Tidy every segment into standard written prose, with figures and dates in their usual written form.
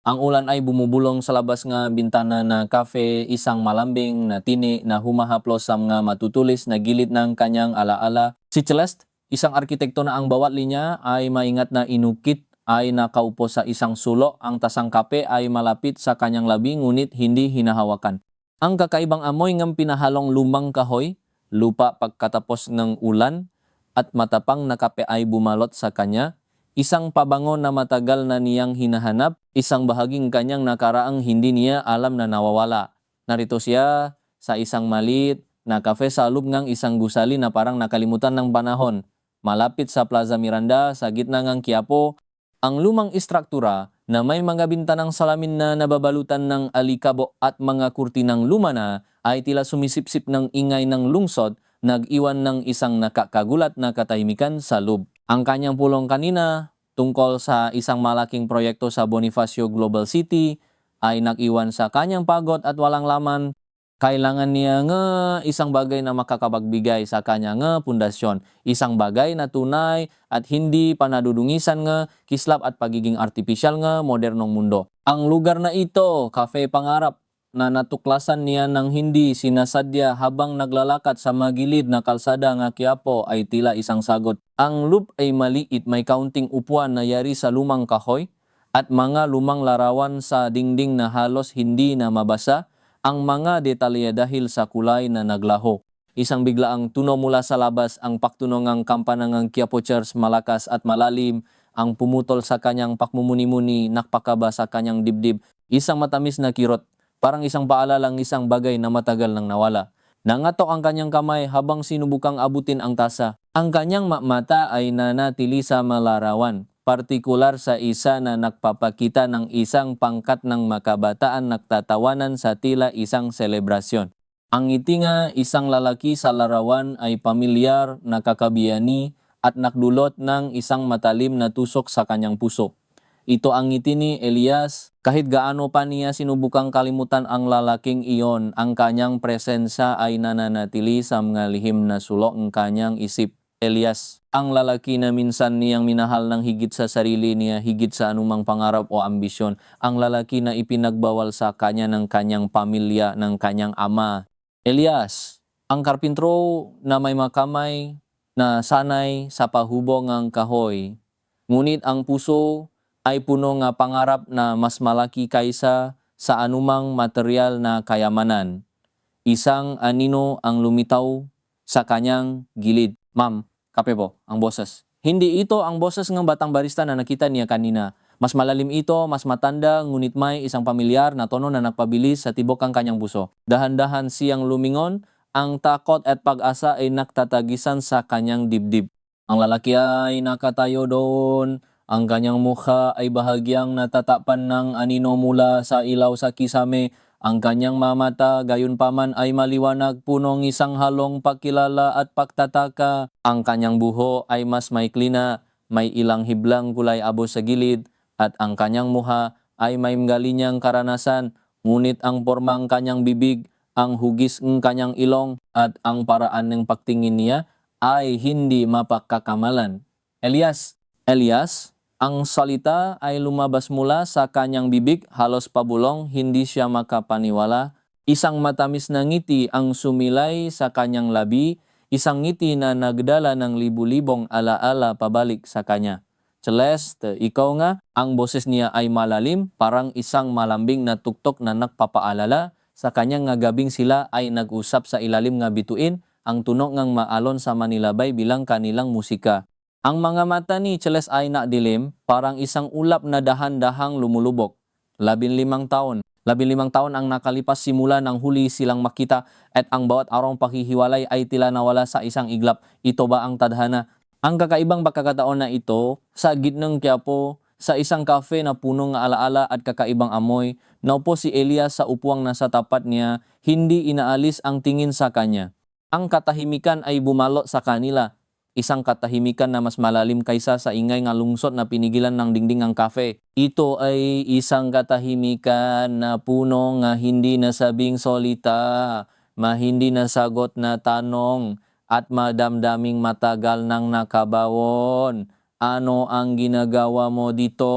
Ang ulan ay bumubulong sa labas nga bintana na kafe, isang malambing na tini na humahaplos sa mga matutulis na gilid ng kanyang alaala. Si Celeste, isang arkitekto na ang bawat linya ay maingat na inukit ay nakaupo sa isang sulo. Ang tasang kape ay malapit sa kanyang labi ngunit hindi hinahawakan. Ang kakaibang amoy ng pinahalong lumang kahoy, lupa pagkatapos ng ulan, at matapang na kape ay bumalot sa kanya. Isang pabango na matagal na niyang hinahanap, isang bahaging kanyang nakaraang hindi niya alam na nawawala. Narito siya sa isang maliit na kafe sa loob ng isang gusali na parang nakalimutan ng panahon. Malapit sa Plaza Miranda, sa gitna ng Quiapo, ang lumang istruktura na may mga bintanang salamin na nababalutan ng alikabo at mga kurtinang luma na ay tila sumisipsip ng ingay ng lungsod, nag-iwan ng isang nakakagulat na katahimikan sa loob. Ang kanyang pulong kanina tungkol sa isang malaking proyekto sa Bonifacio Global City ay nag-iwan sa kanyang pagod at walang laman. Kailangan niya nga isang bagay na makakapagbigay sa kanya nga pundasyon. Isang bagay na tunay at hindi panadudungisan nga kislap at pagiging artipisyal nga modernong mundo. Ang lugar na ito, Cafe Pangarap, na natuklasan niya ng hindi sinasadya habang naglalakad sa magilid na kalsada nga Quiapo ay tila isang sagot. Ang loop ay maliit, may kaunting upuan na yari sa lumang kahoy at mga lumang larawan sa dingding na halos hindi na mabasa ang mga detalye dahil sa kulay na naglaho. Isang biglaang tuno mula sa labas, ang paktuno ng kampana ng Quiapo Church malakas at malalim, ang pumutol sa kanyang pakmumuni-muni, nakpakaba sa kanyang dibdib, isang matamis na kirot. Parang isang paalalang isang bagay na matagal nang nawala. Nangatok ang kanyang kamay habang sinubukang abutin ang tasa. Ang kanyang mata ay nanatili sa malarawan, partikular sa isa na nagpapakita ng isang pangkat ng makabataan nagtatawanan sa tila isang selebrasyon. Ang ngiti nga isang lalaki sa larawan ay pamilyar, nakakabiyani at nakdulot ng isang matalim na tusok sa kanyang puso. Ito ang ngiti ni Elias. Kahit gaano pa niya sinubukang kalimutan ang lalaking iyon, ang kanyang presensya ay nananatili sa mga lihim na sulok ng kanyang isip. Elias, ang lalaki na minsan niyang minahal ng higit sa sarili niya, higit sa anumang pangarap o ambisyon. Ang lalaki na ipinagbawal sa kanya ng kanyang pamilya, ng kanyang ama. Elias, ang karpintro na may makamay na sanay sa pahubong ng kahoy. Ngunit ang puso ay puno nga pangarap na mas malaki kaysa sa anumang material na kayamanan. Isang anino ang lumitaw sa kanyang gilid. Ma'am, kape po, ang boses. Hindi ito ang boses ng batang barista na nakita niya kanina. Mas malalim ito, mas matanda, ngunit may isang pamilyar na tono na nagpabilis sa tibok ang kanyang puso. Dahan-dahan siyang lumingon, ang takot at pag-asa ay naktatagisan sa kanyang dibdib. Ang lalaki ay nakatayo doon. Ang kanyang mukha ay bahagyang natatapan ng anino mula sa ilaw sa kisame. Ang kanyang mamata gayunpaman ay maliwanag, punong isang halong pagkilala at pagtataka. Ang kanyang buho ay mas maikli na, may ilang hiblang kulay abo sa gilid, at ang kanyang mukha ay may galinyang karanasan. Ngunit ang pormang kanyang bibig, ang hugis ng kanyang ilong, at ang paraan ng pagtingin niya ay hindi mapagkakamalan. Elias, ang salita ay lumabas mula sa kanyang bibig, halos pabulong, hindi siya makapaniwala. Isang matamis na ngiti ang sumilay sa kanyang labi, isang ngiti na nagdala ng libu-libong alaala pabalik sa kanya. Celeste, ikaw nga, ang boses niya ay malalim, parang isang malambing na tuktok na nagpapaalala. Sa kanyang nga gabing sila ay nag-usap sa ilalim nga bituin, ang tunog ng maalon sa manilabay bilang kanilang musika. Ang mga mata ni Celeste ay nadilim, parang isang ulap na dahan-dahang lumulubog. 15 taon. 15 taon ang nakalipas simula nang huli silang makita at ang bawat arong pakihiwalay ay tila nawala sa isang iglap. Ito ba ang tadhana? Ang kakaibang pagkakataon na ito, sa gitnang Quiapo, sa isang cafe na punong ng alaala at kakaibang amoy, naupo si Elias sa upuang nasa tapat niya, hindi inaalis ang tingin sa kanya. Ang katahimikan ay bumalot sa kanila. Isang katahimikan na mas malalim kaysa sa ingay nga lungsod na pinigilan ng dingding ang kafe. Ito ay isang katahimikan na puno nga hindi nasabing solita, mahindi nasagot na tanong, at madamdaming matagal nang nakabawon. ano ang ginagawa mo dito?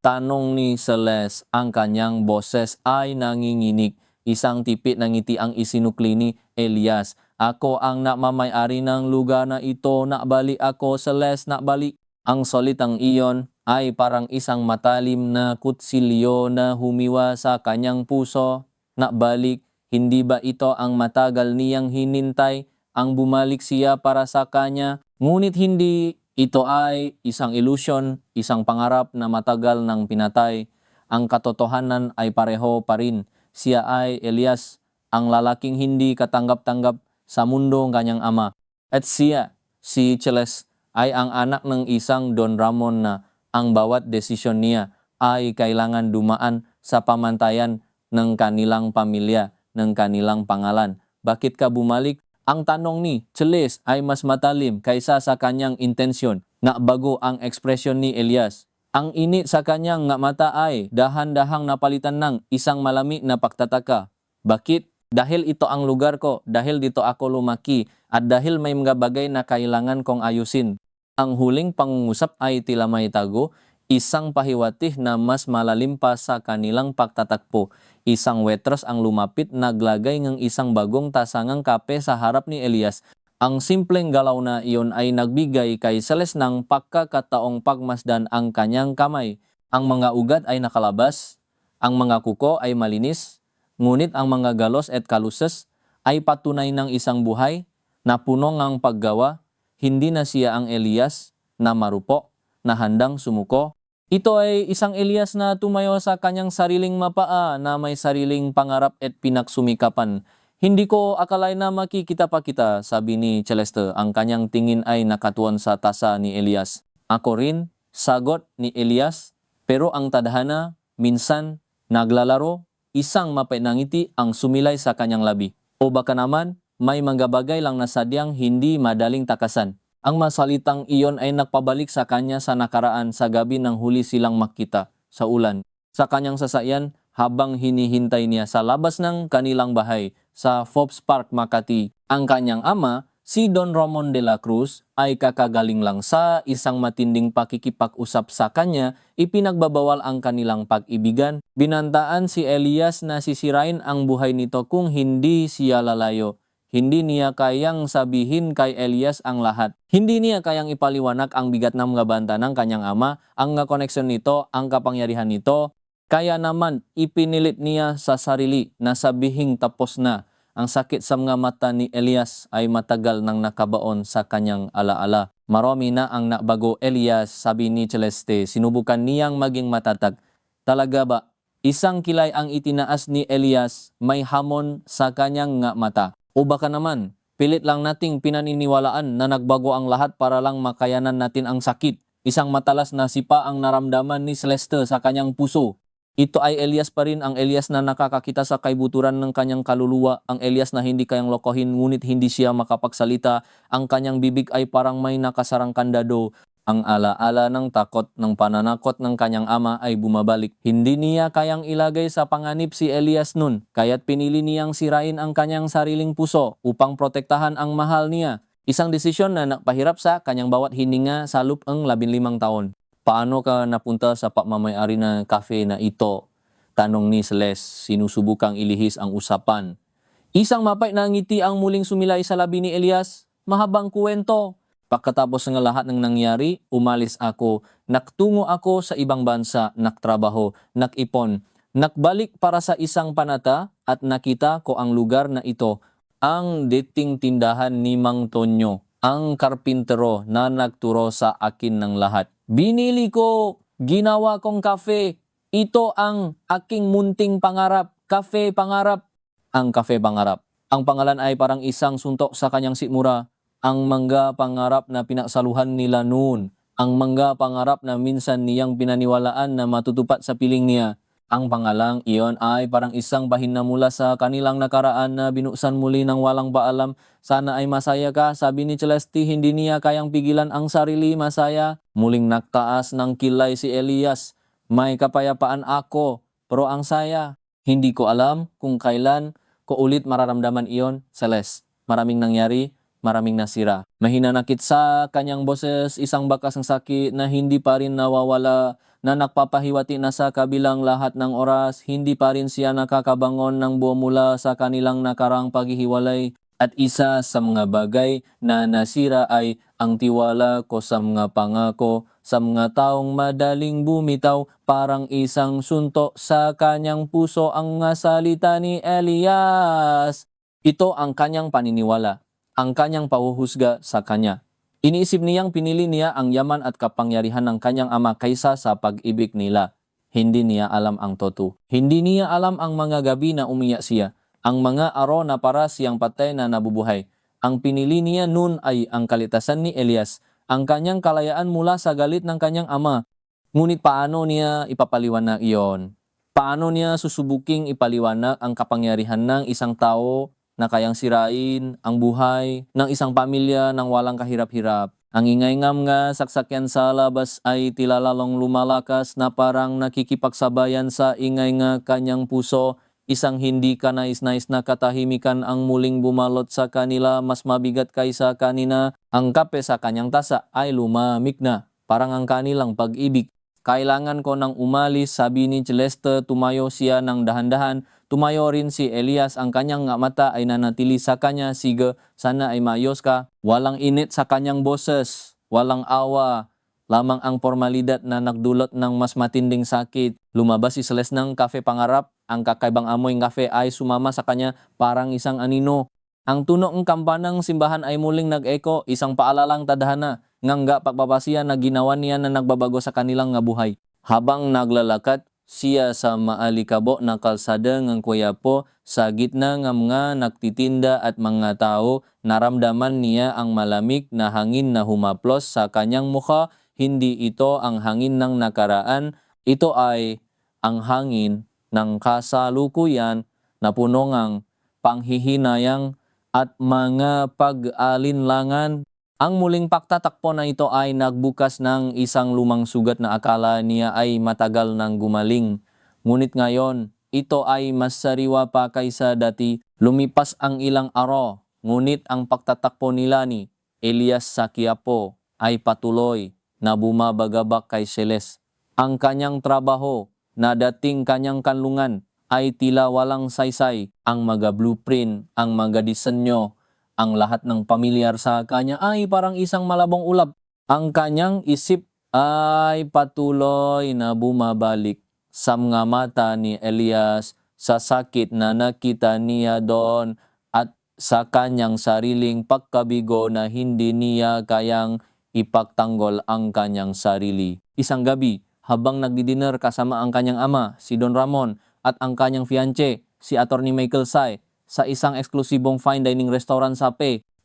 Tanong ni Celeste. Ang kanyang boses ay nanginginig. Isang tipit na ngiti ang isinukli ni Elias. Ako ang namamay-ari ng lugar na ito. Nakbalik ako, Celeste, nakbalik. Ang salitang iyon ay parang isang matalim na kutsilyo na humiwa sa kanyang puso. Nakbalik, hindi ba ito ang matagal niyang hinintay? Ang bumalik siya para sa kanya, ngunit hindi. Ito ay isang illusion, isang pangarap na matagal nang pinatay. Ang katotohanan ay pareho pa rin. Siya ay Elias, ang lalaking hindi katanggap-tanggap sa mundo ng kanyang ama. At siya, si Celeste, ay ang anak ng isang Don Ramon na ang bawat desisyon niya ay kailangan dumaan sa pamantayan ng kanilang pamilya, ng kanilang pangalan. Bakit ka bumalik? Ang tanong ni Celeste ay mas matalim kaysa sa kanyang intensyon. Bago ang ekspresyon ni Elias. Ang init sa kanyang mata ay dahan-dahang napalitan ng isang malamig na pagtataka. Bakit? Dahil ito ang lugar ko, dahil dito ako lumaki, at dahil may mga bagay na kailangan kong ayusin. Ang huling pangungusap ay tila may tago, isang pahiwatig na mas malalim pa sa kanilang pagtatakpo. Isang waitress ang lumapit, naglagay ng isang bagong tasangang kape sa harap ni Elias. Ang simpleng galaw na iyon ay nagbigay kay Celeste ng pagkakataong pagmasdan ang kanyang kamay. Ang mga ugat ay nakalabas, ang mga kuko ay malinis, ngunit ang mga galos at kaluses ay patunay ng isang buhay na puno ng paggawa. Hindi na siya ang Elias na marupo, na handang sumuko. Ito ay isang Elias na tumayo sa kanyang sariling mapaa, na may sariling pangarap at pinagsumikapan. Hindi ko akalay na makikita pa kita, sabi ni Celeste. Ang kanyang tingin ay nakatuon sa tasa ni Elias. Ako rin, sagot ni Elias. Pero ang tadhana, minsan, naglalaro, isang mapait na ngiti ang sumilay sa kanyang labi. O baka naman, may mga bagay lang na sadyang hindi madaling takasan. Ang masalitang iyon ay nagpabalik sa kanya sa nakaraan, sa gabi nang huli silang makita sa ulan. Sa kanyang sasakyan habang hinihintay niya sa labas ng kanilang bahay sa Forbes Park, Makati. Ang kanyang ama, si Don Ramon de la Cruz, ay kakagaling lang sa isang matinding pakikipag-usap sa kanya. Ipinagbabawal ang kanilang pag-ibigan. Binantaan si Elias na sisirain ang buhay nito kung hindi siya lalayo. Hindi niya kayang sabihin kay Elias ang lahat. Hindi niya kayang ipaliwanag ang bigat ng mga banta ng kanyang ama, ang koneksyon nito, ang kapangyarihan nito. Kaya naman ipinilit niya sa sarili na sabihing tapos na. Ang sakit sa mga mata ni Elias ay matagal nang nakabaon sa kanyang alaala. Marami na ang nabago, Elias, sabi ni Celeste. Sinubukan niyang maging matatag. Talaga ba? Isang kilay ang itinaas ni Elias, may hamon sa kanyang mata. O baka naman, pilit lang nating pinaniniwalaan na nagbago ang lahat para lang makayanan natin ang sakit. Isang matalas na sipa ang naramdaman ni Celeste sa kanyang puso. Ito ay Elias pa rin, ang Elias na nakakakita sa kaibuturan ng kanyang kaluluwa, ang Elias na hindi kayang lokohin ngunit hindi siya makapagsalita. Ang kanyang bibig ay parang may nakasarang kandado. Ang alaala ng takot ng pananakot ng kanyang ama ay bumabalik. Hindi niya kayang ilagay sa panganib si Elias nun, kaya't pinili niyang sirain ang kanyang sariling puso upang protektahan ang mahal niya. Isang desisyon na napahirap sa kanyang bawat hininga sa loob ng 15 taon. Paano ka napunta sa pagmamayari ng cafe na ito? Tanong ni Celeste, sinusubukang ilihis ang usapan. Isang mapait na ngiti ang muling sumilay sa labi ni Elias. Mahabang kwento. Pagkatapos ng lahat ng nangyari, umalis ako. Naktungo ako sa ibang bansa, naktrabaho, nakipon. Nakbalik para sa isang panata at nakita ko ang lugar na ito. Ang dating tindahan ni Mang Tonyo, ang karpintero na nagturo sa akin ng lahat. Binili ko, ginawa kong kafe. Ito ang aking munting pangarap, Cafe Pangarap. Ang Cafe Pangarap. Ang pangalan ay parang isang suntok sa kanyang sikmura. Ang mga pangarap na pinaksaluhan nila noon. Ang mga pangarap na minsan niyang pinaniwalaan na matutupad sa piling niya. Ang pangalang iyon ay parang isang bahin na mula sa kanilang nakaraan na binuksan muli ng walang paalam. Sana ay masaya ka, sabi ni Celeste. Hindi niya kayang pigilan ang sarili, masaya. Muling naktaas ng kilay si Elias. May kapayapaan ako, pero ang saya. Hindi ko alam kung kailan ko ulit mararamdaman iyon, Celeste. Maraming nangyari, maraming nasira. Mahinanakit sa kanyang boses, isang bakas ng sakit na hindi pa rin nawawala, na nagpapahiwati na sa kabilang lahat ng oras, hindi pa rin siya nakakabangon ng buo mula sa kanilang nakarang paghihiwalay. At isa sa mga bagay na nasira ay ang tiwala ko sa mga pangako sa mga taong madaling bumitaw, parang isang suntok sa kanyang puso ang mga salita ni Elias. Ito ang kanyang paniniwala, ang kanyang pahuhusga sa kanya. Iniisip niyang pinili niya ang yaman at kapangyarihan ng kanyang ama kaysa sa pag-ibig nila. Hindi niya alam ang totoo. Hindi niya alam ang mga gabi na umiyak siya, ang mga araw na para siyang patay na nabubuhay. Ang pinili niya noon ay ang kalitasan ni Elias, ang kanyang kalayaan mula sa galit ng kanyang ama. Ngunit paano niya ipapaliwanag iyon? Paano niya susubuking ipaliwanag ang kapangyarihan ng isang tao na kayang sirain ang buhay ng isang pamilya ng walang kahirap-hirap? Ang ingay ngam nga saksakyan sa labas ay tila lalong lumalakas na parang nakikipagsabayan sa ingay nga kanyang puso. Isang hindi kanais-nais na katahimikan ang muling bumalot sa kanila, mas mabigat kaysa kanina. Ang kape sa kanyang tasa ay lumamig na, parang ang kanilang pag-ibig. Kailangan ko nang umalis, sabi ni Celeste. Tumayo siya ng dahan-dahan. Tumayo rin si Elias, ang kanyang mata ay nanatili sa kanya. Sige, sana ay maayos ka. Walang init sa kanyang boses, walang awa, lamang ang formalidad na nagdulot ng mas matinding sakit. Lumabas si Celeste ng cafe pangarap. Ang kakaibang amoy ng kafe ay sumama sa kanya parang isang anino. Ang tunog ng kampanang simbahan ay muling nag-eko, isang paalalang tadhana, ngangga pagpapasiya na ginawa niya na nagbabago sa kanilang nga buhay. Habang naglalakad siya sa maalikabo na kalsada ng Quiapo, sa gitna ng mga nagtitinda at mga tao, naramdaman niya ang malamig na hangin na humaplos sa kanyang mukha. Hindi ito ang hangin ng nakaraan, ito ay ang hangin ng kasalukuyan na puno ng panghihinayang at mga pag-alinlangan. Ang muling pagtatakpo na ito ay nagbukas ng isang lumang sugat na akala niya ay matagal nang gumaling. Ngunit ngayon, ito ay mas sariwa pa kaysa dati. Lumipas ang ilang araw, ngunit ang pagtatakpo nila ni Elias sa Quiapo ay patuloy na bumabagabak kay Celeste. Ang kanyang trabaho na dating kanyang kanlungan ay tila walang saysay. Ang mga blueprint, ang mga disenyo, ang lahat ng pamilyar sa kanya ay parang isang malabong ulap. Ang kanyang isip ay patuloy na bumabalik sa mga mata ni Elias, sa sakit na nakita niya doon at sa kanyang sariling pagkabigo na hindi niya kayang ipagtanggol ang kanyang sarili. Isang gabi, habang nagdi-dinner kasama ang kanyang ama, si Don Ramon, at ang kanyang fiancé, si Attorney Michael Say, sa isang eksklusibong fine dining restaurant sa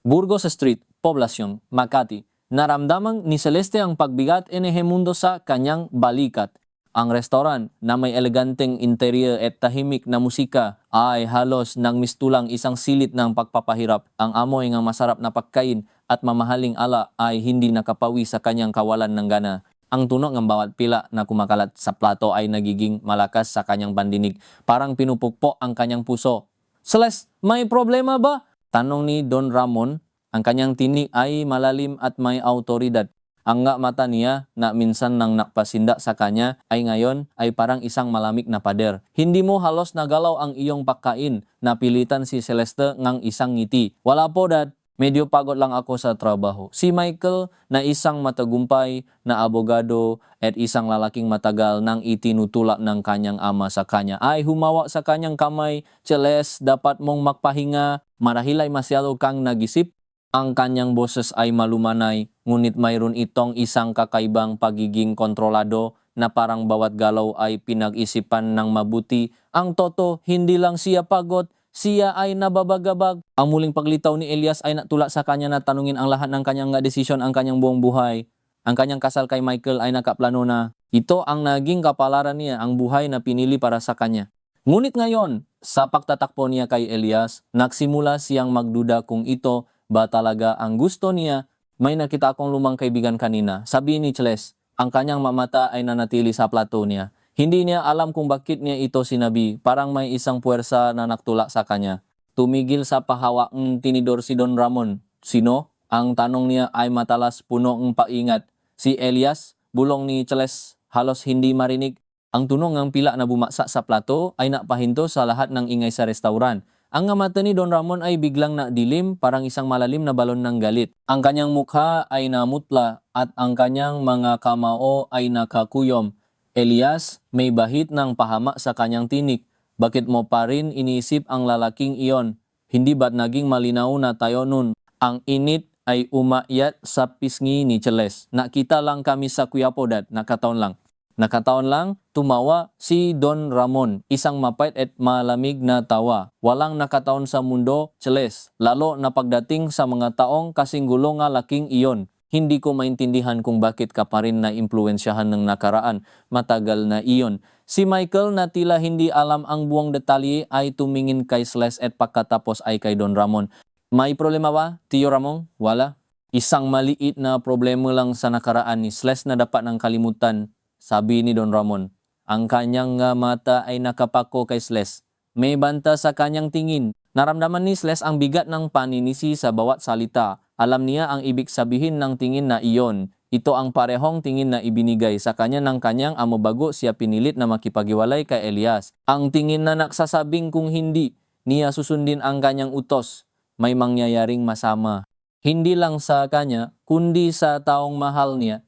Burgos Street, Poblacion, Makati, naramdaman ni Celeste ang pagbigat ni Hemundo sa kanyang balikat. Ang restaurant na may eleganteng interior at tahimik na musika ay halos nang mistulang isang silit ng pagpapahirap. Ang amoy ng masarap na pagkain at mamahaling ala ay hindi nakapawi sa kanyang kawalan ng gana. Ang tunog ng bawat pila na kumakalat sa plato ay nagiging malakas sa kanyang pandinig. Parang pinupukpok ang kanyang puso. Celeste, may problema ba? Tanong ni Don Ramon. Ang kanyang tinig ay malalim at may autoridad. Ang nga mata niya na minsan nang nakpasinda sa kanya ay ngayon ay parang isang malamig na pader. Hindi mo halos nagalaw ang iyong pagkain. Napilitan si Celeste ngang isang ngiti. Wala po, Dad. Medyo pagod lang ako sa trabaho. Si Michael na isang matagumpay na abogado at isang lalaking matagal nang itinutulak ng kanyang ama sa kanya ay humawa sa kanyang kamay. Celeste, dapat mong magpahinga. Marahil ay masyado kang nagisip. Ang kanyang boses ay malumanay, ngunit mayroon itong isang kakaibang pagiging kontrolado na parang bawat galaw ay pinag-isipan ng mabuti. Ang toto, hindi lang siya pagod, siya ay nababagabag. Ang muling paglitaw ni Elias ay natulak sa kanya na tanungin ang lahat ng kanyang desisyon, ang kanyang buong buhay. Ang kanyang kasal kay Michael ay nakaplano na. Ito ang naging kapalaran niya, ang buhay na pinili para sa kanya. Ngunit ngayon, sa pagtatakpo niya kay Elias, nagsimula siyang magduda kung ito ba talaga ang gusto niya. May nakita akong lumang kaibigan kanina. Sabi ni Celeste, ang kanyang mamata ay nanatili sa plato niya. Hindi niya alam kung bakit niya ito sinabi. Parang may isang puwersa na nagtulak sa kanya. Tumigil sa pahawak ng tinidor si Don Ramon. Sino? Ang tanong niya ay matalas puno ng paingat. Si Elias, bulong ni Cheles halos hindi marinig. Ang tunog ng pila na bumasa sa plato ay napahinto sa lahat ng ingay sa restauran. Ang nga mata ni Don Ramon ay biglang nadilim, parang isang malalim na balon ng galit. Ang kanyang mukha ay namutla at ang kanyang mga kamao ay nakakuyom. Elias, may bahit ng pahama sa kanyang tinik. Bakit mo pa rin iniisip ang lalaking iyon? Hindi ba't naging malinaw na tayo nun? Ang init ay umakyat sa pisngi ni Cheles. Nakita lang kami sa Quiapo, Dad. Nakataon lang. Nakataon lang, tumawa si Don Ramon, isang mapait at malamig na tawa. Walang nakataon sa mundo, Cheles, lalo na pagdating sa mga taong kasinggulo nga laking iyon. Hindi ko maintindihan kung bakit ka pa rin na-impluensyahan ng nakaraan, matagal na iyon. Si Michael na tila hindi alam ang buong detalye ay tumingin kay Cheles at pagkatapos ay kay Don Ramon. May problema ba, Tio Ramon? Wala. Isang maliit na problema lang sa nakaraan ni Cheles na dapat ng kalimutan, sabi ni Don Ramon. Ang kanyang mata ay nakapako kay Cheles. May banta sa kanyang tingin. Naramdaman ni Cheles ang bigat ng paninisi sa bawat salita. Alam niya ang ibig sabihin ng tingin na iyon. Ito ang parehong tingin na ibinigay sa kanya ng kanyang amo bago siya pinilit na makipaghiwalay kay Elias. Ang tingin na nagsasabing kung hindi niya susundin ang kanyang utos, may mangyayaring masama. Hindi lang sa kanya, kundi sa taong mahal niya.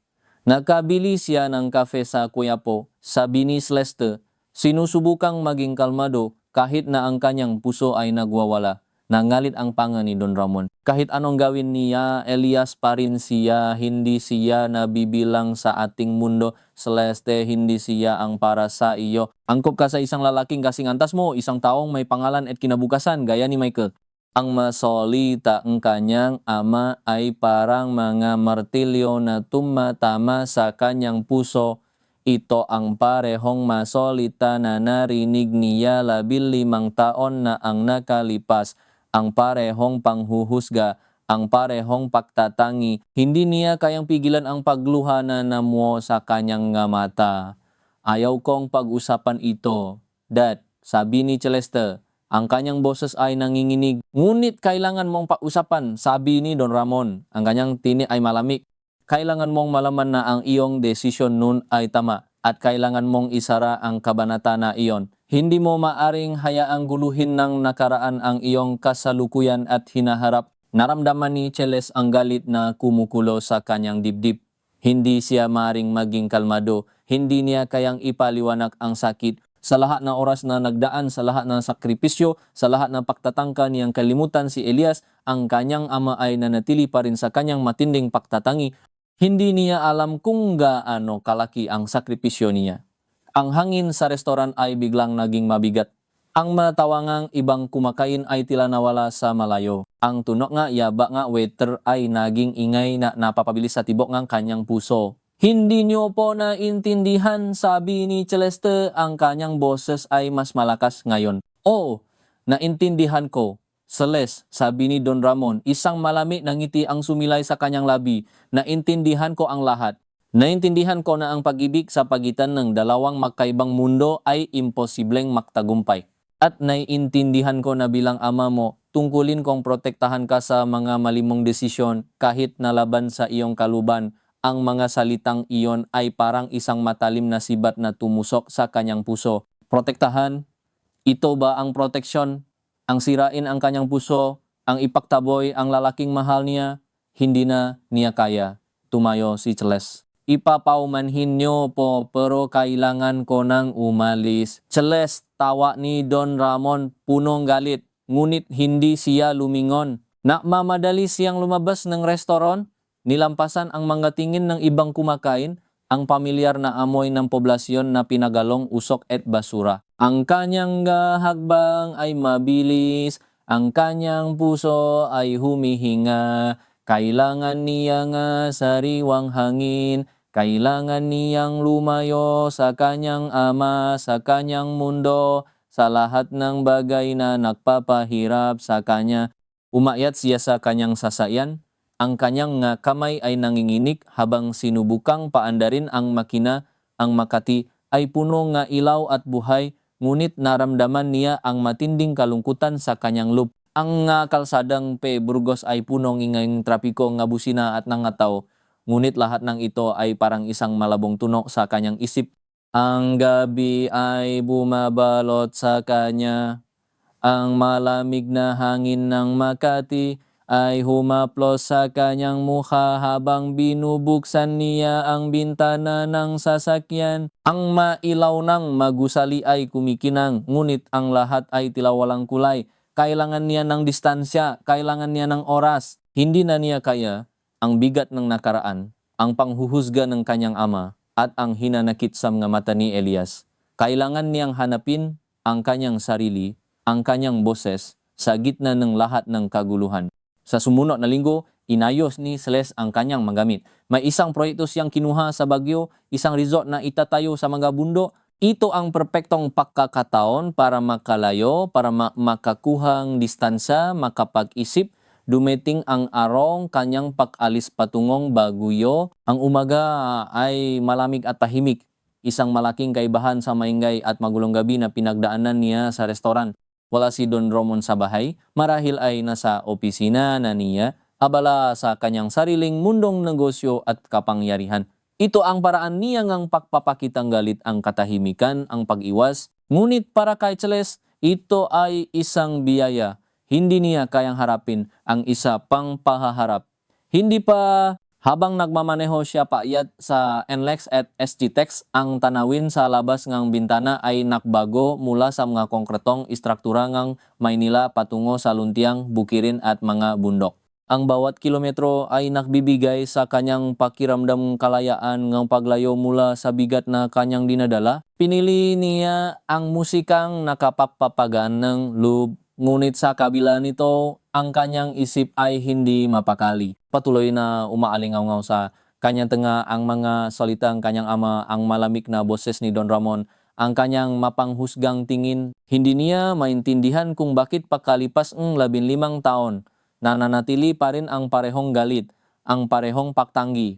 Nakabili siya ng kafe sa Quiapo, sabi ni Celeste, sinusubukang maging kalmado kahit na ang kanyang puso ay nagwawala. Nangalit ang panga ni Don Ramon. Kahit anong gawin niya, Elias pa rin siya, hindi siya nabibilang sa ating mundo. Celeste, hindi siya ang para sa iyo. Angkop ka sa isang lalaking kasing antas mo, isang taong may pangalan at kinabukasan, gaya ni Michael. Ang masolita ang kanyang ama ay parang mga martilyo na tumatama sa kanyang puso. Ito ang parehong masolita na narinig niya 15 taon na ang nakalipas. Ang parehong panghuhusga, ang parehong pagtatangi. Hindi niya kayang pigilan ang pagluha na namuo sa kanyang mata. Ayaw kong pag-usapan ito, Dad, sabi ni Celeste. Ang kanyang boses ay nanginginig. Ngunit kailangan mong pag-usapan, sabi ni Don Ramon. Ang kanyang tinig ay malamig. Kailangan mong malaman na ang iyong desisyon nun ay tama at kailangan mong isara ang kabanata na iyon. Hindi mo maaring hayaang guluhin ng nakaraan ang iyong kasalukuyan at hinaharap. Naramdaman ni Cheles ang galit na kumukulo sa kanyang dibdib. Hindi siya maaring maging kalmado. Hindi niya kayang ipaliwanag ang sakit. Sa lahat ng oras na nagdaan, sa lahat ng sakripisyo, sa lahat ng pagtatangka niyang kalimutan si Elias, ang kanyang ama ay nanatili pa rin sa kanyang matinding pagtatangi. Hindi niya alam kung gaano kalaki ang sakripisyo niya. Ang hangin sa restoran ay biglang naging mabigat. Ang matawangang ibang kumakain ay tila nawala sa malayo. Ang tunok nga, yaba nga, waiter ay naging ingay na napapabilis sa tibok ng kanyang puso. Hindi niyo po naintindihan, sabi ni Celeste, ang kanyang boses ay mas malakas ngayon. Oo, naintindihan ko. Celeste, sabi ni Don Ramon, isang malamig na ngiti ang sumilay sa kanyang labi. Naintindihan ko ang lahat. Naintindihan ko na ang pag-ibig sa pagitan ng dalawang magkaibang mundo ay imposibleng magtagumpay. At naiintindihan ko na bilang ama mo, tungkulin kong protektahan ka sa mga malimong desisyon kahit nalaban sa iyong kaluban. Ang mga salitang iyon ay parang isang matalim na sibat na tumusok sa kanyang puso. Protektahan? Ito ba ang proteksyon? Ang sirain ang kanyang puso, ang ipagtaboy ang lalaking mahal niya? Hindi na niya kaya. Tumayo si Cheles. Ipapaumanhin niyo po pero kailangan ko nang umalis. Cheles, tawa ni Don Ramon, punong galit. Ngunit hindi siya lumingon. Namamadali siyang lumabas ng restoran. Nilampasan ang mga tingin ng ibang kumakain, ang pamilyar na amoy ng poblasyon na pinagalong usok at basura. Ang kanyang hagbang ay mabilis, ang kanyang puso ay humihinga. Kailangan niya nga sariwang hangin, kailangan niyang lumayo sa kanyang ama, sa kanyang mundo, sa lahat ng bagay na nagpapahirap sa kanya. Umakyat siya sa kanyang sasakyan. Ang kanyang kamay ay nanginginig habang sinubukang paandarin ang makina. Ang Makati ay puno nga ilaw at buhay, ngunit naramdaman niya ang matinding kalungkutan sa kanyang loob. ang kalsadang pe Burgos ay punong ingayong trapiko nga busina at nangataw. Ngunit lahat ng ito ay parang isang malabong tunog sa kanyang isip. Ang gabi ay bumabalot sa kanya. Ang malamig na hangin ng Makati ay humaplos sa kanyang mukha habang binubuksan niya ang bintana ng sasakyan. Ang mailaw ng magusali ay kumikinang, ngunit ang lahat ay tila walang kulay. Kailangan niya ng distansya, kailangan niya ng oras. Hindi na niya kaya ang bigat ng nakaraan, ang panghuhusga ng kanyang ama, at ang hinanakitsam nga mata ni Elias. Kailangan niyang hanapin ang kanyang sarili, ang kanyang boses sa gitna ng lahat ng kaguluhan. Sa sumunod na linggo, inayos ni Celeste ang kanyang magamit. May isang proyekto siyang kinuha sa Baguio, isang resort na itatayo sa mga bundok. Ito ang perpektong pagkakataon para makalayo, para makakuhang distansya, makapag-isip. Dumating ang araw kanyang pag-alis patungong Baguio. Ang umaga ay malamig at tahimik. Isang malaking kaibahan sa maingay at magulong gabi na pinagdaanan niya sa restoran. Wala si Don Ramon sa bahay, marahil ay nasa opisina na niya, abala sa kanyang sariling mundong negosyo at kapangyarihan. Ito ang paraan niya ngang pagpapakitang galit ang katahimikan, ang pag-iwas. Ngunit para kay Celeste, ito ay isang biyaya. Hindi niya kayang harapin ang isa pang pahaharap. Hindi pa habang nagmamaneho siya paakyat sa NLEX at SGTEX, ang tanawin sa labas ng bintana ay nakbago mula sa mga konkretong istruktura ng Maynila patungo sa Luntiang, Bukirin at mga bundok. Ang bawat kilometro ay nagbibigay sa kanyang pakiramdam kalayaan ng paglayo mula sa bigat na kanyang dinadala. Pinili niya ang musikang nakapapapagan ng loob. Ngunit sa kabila nito, ang kanyang isip ay hindi mapakali. Patuloy na umaalingaw sa kanyang tenga ang mga salitang kanyang ama, ang malamig na boses ni Don Ramon, ang kanyang mapanghusgang tingin. Hindi niya maintindihan kung bakit pakalipas ng 15 taon, nananatili pa rin ang parehong galit, ang parehong pagtanggi.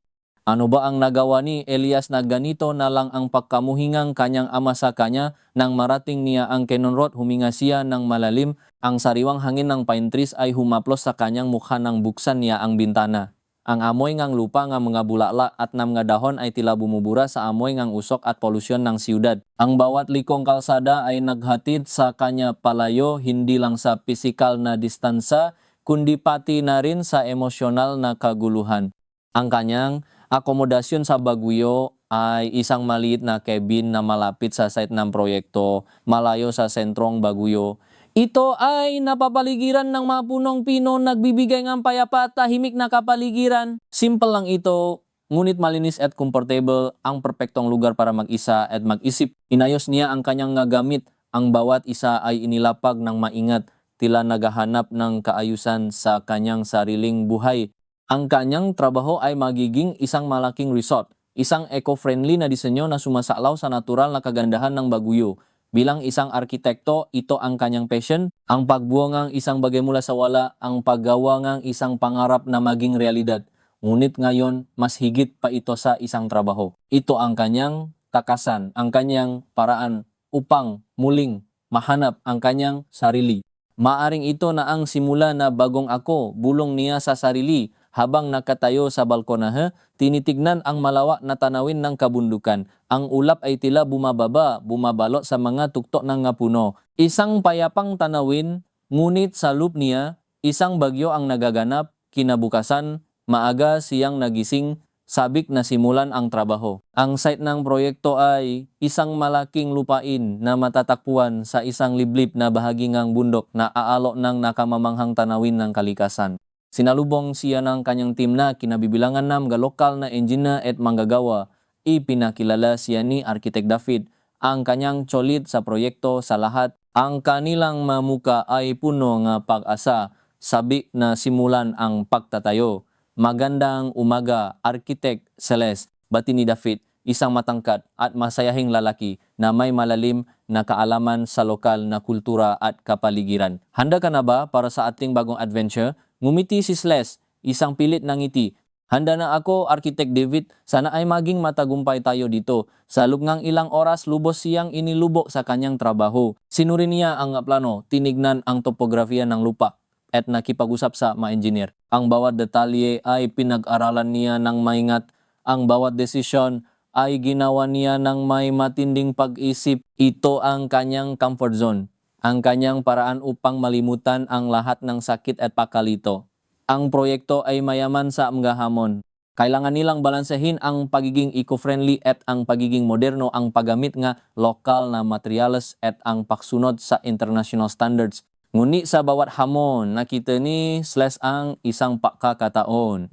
Ano ba ang nagawa ni Elias na ganito na lang ang pagkamuhingang kanyang ama sa kanya nang marating niya ang Kenonrot, huminga siya ng malalim. Ang sariwang hangin ng pine trees ay humaplos sa kanyang mukha nang buksan niya ang bintana. Ang amoy ngang lupa nga mga bulala at ng mga dahon ay tila bumubura sa amoy ngang usok at polusyon ng siyudad. Ang bawat likong kalsada ay naghatid sa kanya palayo, hindi lang sa pisikal na distansa, kundi pati na rin sa emosyonal na kaguluhan. Ang kanyang akomodasyon sa Baguio ay isang maliit na cabin na malapit sa site ng proyekto, malayo sa sentrong Baguio. Ito ay napapaligiran ng mga punong pino, nagbibigay ng payapa at tahimik na kapaligiran. Simple lang ito, ngunit malinis at comfortable, ang perpektong lugar para mag-isa at mag-isip. Inayos niya ang kanyang gamit, ang bawat isa ay inilapag ng maingat, tila naghahanap ng kaayusan sa kanyang sariling buhay. Ang kanyang trabaho ay magiging isang malaking resort, isang eco-friendly na disenyo na sumasalaw sa natural na kagandahan ng Baguio. Bilang isang arkitekto, ito ang kanyang passion, ang pagbuo ng isang bagay mula sa wala, ang paggawa ng isang pangarap na maging realidad. Ngunit ngayon, mas higit pa ito sa isang trabaho. Ito ang kanyang takasan, ang kanyang paraan upang muling mahanap ang kanyang sarili. Maaring ito na ang simula na bagong ako, bulong niya sa sarili. Habang nakatayo sa balkonahe, tinitignan ang malawak na tanawin ng kabundukan. Ang ulap ay tila bumababa, bumabalot sa mga tuktok ng puno. Isang payapang tanawin, ngunit sa loop niya, isang bagyo ang nagaganap. Kinabukasan, maaga siyang nagising, sabik na simulan ang trabaho. Ang site ng proyekto ay isang malaking lupain na matatakpuan sa isang liblib na bahagi ng bundok na aalo ng nakamamanghang tanawin ng kalikasan. Sinalubong siya ng kanyang team na kinabibilangan ng mga lokal na engineer at manggagawa. Ipinakilala siya ni Architect David, ang kanyang cholit sa proyekto sa lahat. Ang kanilang mamuka ay puno ng pag-asa, sabi na simulan ang pagtatayo. Magandang umaga, Architect Celeste, bati ni David, isang matangkad at masayahing lalaki na may malalim na kaalaman sa lokal na kultura at kapaligiran. Handa ka na ba para sa ating bagong adventure? Ngumiti si Celeste, isang pilit na ngiti. Handa na ako, Architect David, sana ay maging matagumpay tayo dito. Sa loob ng ilang oras, lubos siyang inilubok sa kanyang trabaho. Sinuri niya ang plano, tinignan ang topografiya ng lupa. at nakipag-usap sa mga engineer. Ang bawat detalye ay pinag-aralan niya ng maingat. Ang bawat desisyon ay ginawa niya ng may matinding pag-isip. Ito ang kanyang comfort zone, ang kanyang paraan upang malimutan ang lahat ng sakit at pakalito. Ang proyekto ay mayaman sa mga hamon. Kailangan nilang balansehin ang pagiging eco-friendly at ang pagiging moderno, ang paggamit nga lokal na materyales at ang pagsunod sa international standards. Ngunit sa bawat hamon, nakita ni Celeste ang isang pagkataon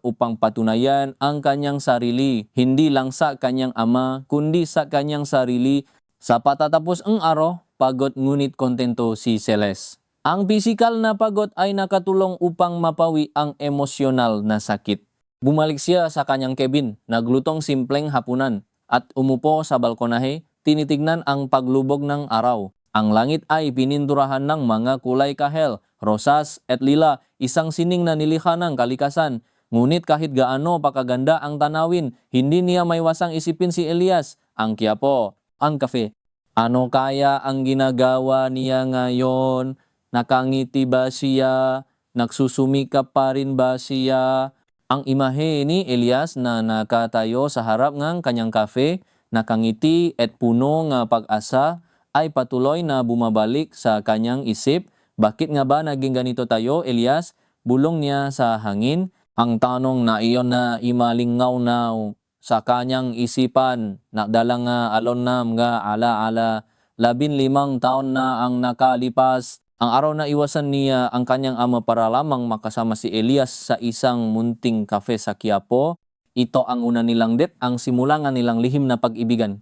upang patunayan ang kanyang sarili, hindi lang sa kanyang ama, kundi sa kanyang sarili. Sa patatapos ang araw, pagod ngunit kontento si Celeste. Ang pisikal na pagod ay nakatulong upang mapawi ang emosyonal na sakit. Bumalik siya sa kanyang cabin, naglutong simpleng hapunan, at umupo sa balkonahe, tinitignan ang paglubog ng araw. Ang langit ay pininturahan ng mga kulay kahel, rosas at lila, isang sining na nilikha ng kalikasan. Ngunit kahit gaano pakaganda ang tanawin, hindi niya maiwasang isipin si Elias, ang Quiapo, ang kafe. Ano kaya ang ginagawa niya ngayon? Nakangiti ba siya? Nagsusumikap pa rin ba siya? Ang imahe ni Elias na nakatayo sa harap ng kanyang kafe, nakangiti at puno ng pag-asa, ay patuloy na bumabalik sa kanyang isip. Bakit nga ba naging ganito tayo, Elias? Bulong niya sa hangin. Ang tanong na iyon na imalingaw-naw sa kanyang isipan, nakdala nga alon na mga ala-ala. 15 taon na ang nakalipas. Ang araw na iwasan niya ang kanyang ama para lamang makasama si Elias sa isang munting kafe sa Quiapo. Ito ang una nilang date, ang simula nga nilang lihim na pag-ibigan.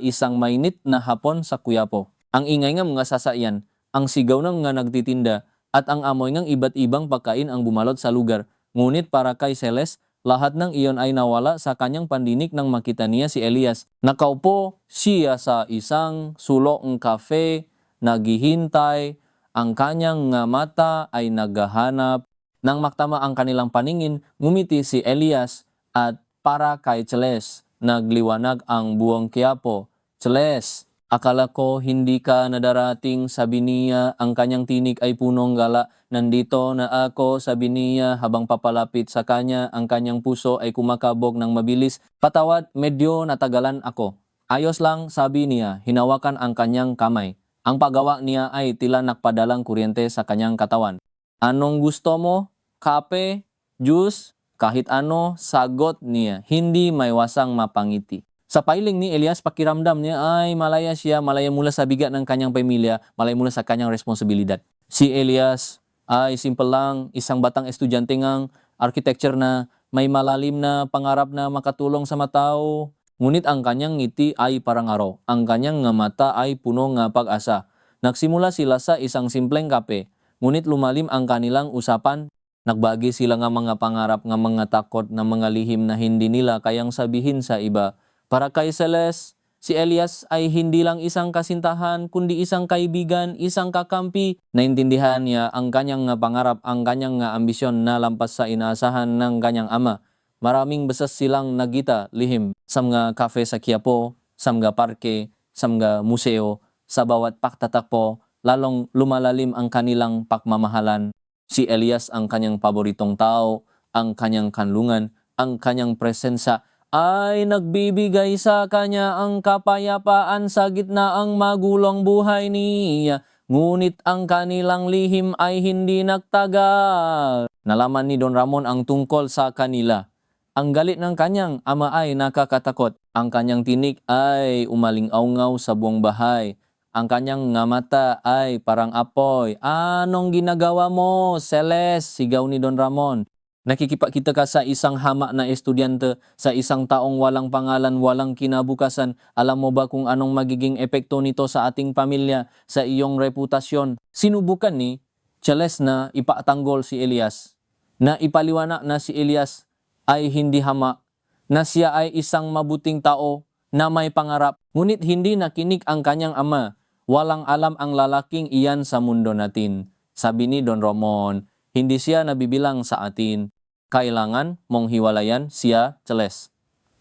Isang mainit na hapon sa Quiapo. Ang ingay nga mga sasakyan, ang sigaw ng mga nagtitinda, at ang amoy ng iba't ibang pagkain ang bumalot sa lugar. Ngunit para kay Celeste, lahat ng iyon ay nawala sa kanyang pandinig nang makita niya si Elias. Nakaupo siya sa isang sulok ng kafe, naghihintay. Ang kanyang mata ay naghahanap. Nang maktama ang kanilang paningin, ngumiti si Elias at para kay Celeste, nagliwanag ang buong Quiapo. Celeste, akala ko hindi ka nadarating, sabi niya. Ang kanyang tinig ay punong gala. Nandito na ako, sabi niya habang papalapit sa kanya. Ang kanyang puso ay kumakabog ng mabilis. Patawad, medyo natagalan ako. Ayos lang, sabi niya, hinawakan ang kanyang kamay. Ang paggawa niya ay tila nakpadalang kuryente sa kanyang katawan. Anong gusto mo? Kape? Juice? Kahit ano, sagot niya. Hindi maiwasang mapangiti. Sa piling ni Elias, pakiramdam niya ay malaya siya, malaya mula sa bigat ng kanyang pamilya, malaya mula sa kanyang responsibilidad. Si Elias ay simple lang, isang batang estudyante ng architecture na may malalim na pangarap na makatulong sa matao. Ngunit ang kanyang ngiti ay parang araw. Ang kanyang mata ay puno ng pag-asa. Nagsimula sila sa isang simpleng kape. Ngunit lumalim ang kanilang usapan. Nagbagi sila ng mga pangarap, ng mga takot, ng mga lihim na hindi nila kayang sabihin sa iba. Para kay Celeste, si Elias ay hindi lang isang kasintahan, kundi isang kaibigan, isang kakampi. Naintindihan niya ang kanyang pangarap, ang kanyang ambisyon na lampas sa inaasahan ng kanyang ama. Maraming beses silang nagita lihim sa mga kafe sa Quiapo, sa mga parke, sa mga museo, sa bawat pagtatakpo, lalong lumalalim ang kanilang pagmamahalan. Si Elias ang kanyang paboritong tao, ang kanyang kanlungan, ang kanyang presensya ay nagbibigay sa kanya ang kapayapaan sa gitna ang magulong buhay niya. Ngunit ang kanilang lihim ay hindi nagtagal. Nalaman ni Don Ramon ang tungkol sa kanila. Ang galit ng kanyang ama ay nakakatakot. Ang kanyang tinig ay umaling-aungaw sa buong bahay. Ang kanyang mata ay parang apoy. Anong ginagawa mo, Celeste? Sigaw ni Don Ramon. Nakikipagkita ka sa isang hamak na estudyante, sa isang taong walang pangalan, walang kinabukasan. Alam mo ba kung anong magiging epekto nito sa ating pamilya, sa iyong reputasyon? Sinubukan ni Celeste na ipatanggol si Elias, na ipaliwanag na si Elias ay hindi hamak, na siya ay isang mabuting tao na may pangarap. Ngunit hindi nakinig ang kanyang ama. Walang alam ang lalaking iyan sa mundo natin. Sabi ni Don Ramon, hindi siya nabibilang sa atin. Kailangan mong hiwalayan siya, Celeste.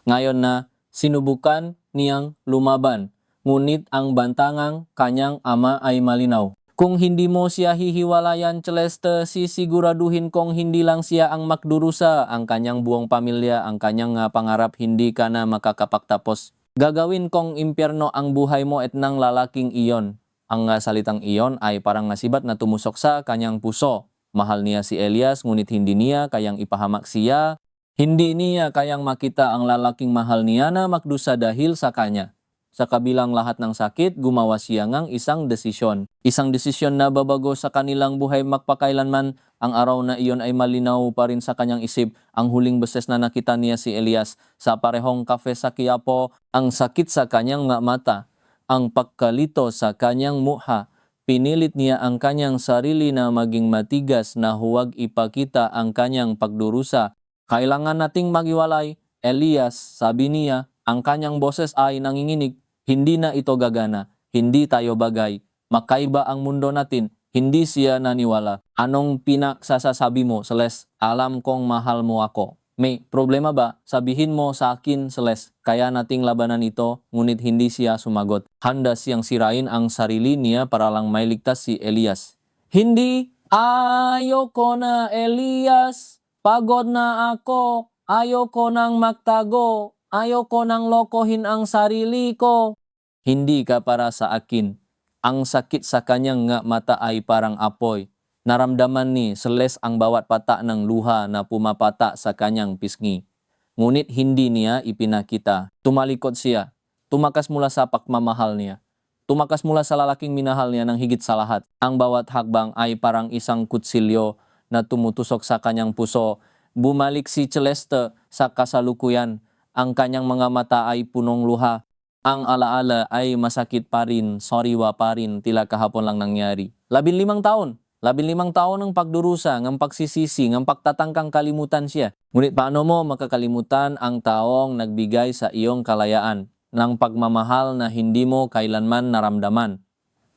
Ngayon na sinubukan niyang lumaban, ngunit ang bantangang kanyang ama ay malinaw. Kung hindi mo siya hihiwalayan, Celeste, sisiguraduhin kong hindi lang siya ang makdurusa, ang kanyang buong pamilya, ang kanyang pangarap, hindi ka na makakapagtapos. Gagawin kong impyerno ang buhay mo at ng lalaking iyon. Ang salitang iyon ay parang nasibat na tumusok sa kanyang puso. Mahal niya si Elias, ngunit hindi niya kayang ipahamak siya. Hindi niya kayang makita ang lalaking mahal niya na makdusa dahil sa kanya. Sa kabilang lahat ng sakit, gumawa siya ng isang desisyon. Isang desisyon na babago sa kanilang buhay magpakailanman. Ang araw na iyon ay malinaw pa rin sa kanyang isip. Ang huling beses na nakita niya si Elias sa parehong kafe sa Quiapo, ang sakit sa kanyang mata, ang pagkalito sa kanyang mukha. Pinilit niya ang kanyang sarili na maging matigas na huwag ipakita ang kanyang pagdurusa. Kailangan nating magiwalay, Elias, sabi niya. Ang kanyang boses ay nanginginig. Hindi na ito gagana. Hindi tayo bagay. Makaiba ang mundo natin. Hindi siya naniwala. Anong pinaksasasabi mo, Celeste? Alam kong mahal mo ako. May problema ba? Sabihin mo sa akin, Celeste. Kaya nating labanan ito, ngunit hindi siya sumagot. Handa siyang sirain ang sarili niya para lang mailigtas si Elias. Hindi. Ayoko na, Elias. Pagod na ako. Ayoko nang magtago. Ayoko nang lokohin ang sarili ko. Hindi ka para sa akin. Ang sakit sa kanyang mata ay parang apoy. Naramdaman ni Celeste ang bawat pata ng luha na pumapata sa kanyang pisngi. Ngunit hindi niya ipinakita. Tumalikod siya. Tumakas mula sa pagmamahal niya. Tumakas mula sa lalaking minahal niya ng higit sa lahat. Ang bawat hakbang ay parang isang kutsilyo na tumutusok sa kanyang puso. Bumalik si Celeste sa kasalukuyan. Ang kanyang mga mata ay punong luha. Ang alaala ay masakit pa rin, sariwa pa rin, tila kahapon lang nangyari. 15 taon. 15 taon ng pagdurusa, ng pagsisisi, ng pagtatangkang kalimutan siya. Ngunit paano mo makakalimutan ang taong nagbigay sa iyong kalayaan ng pagmamahal na hindi mo kailanman naramdaman?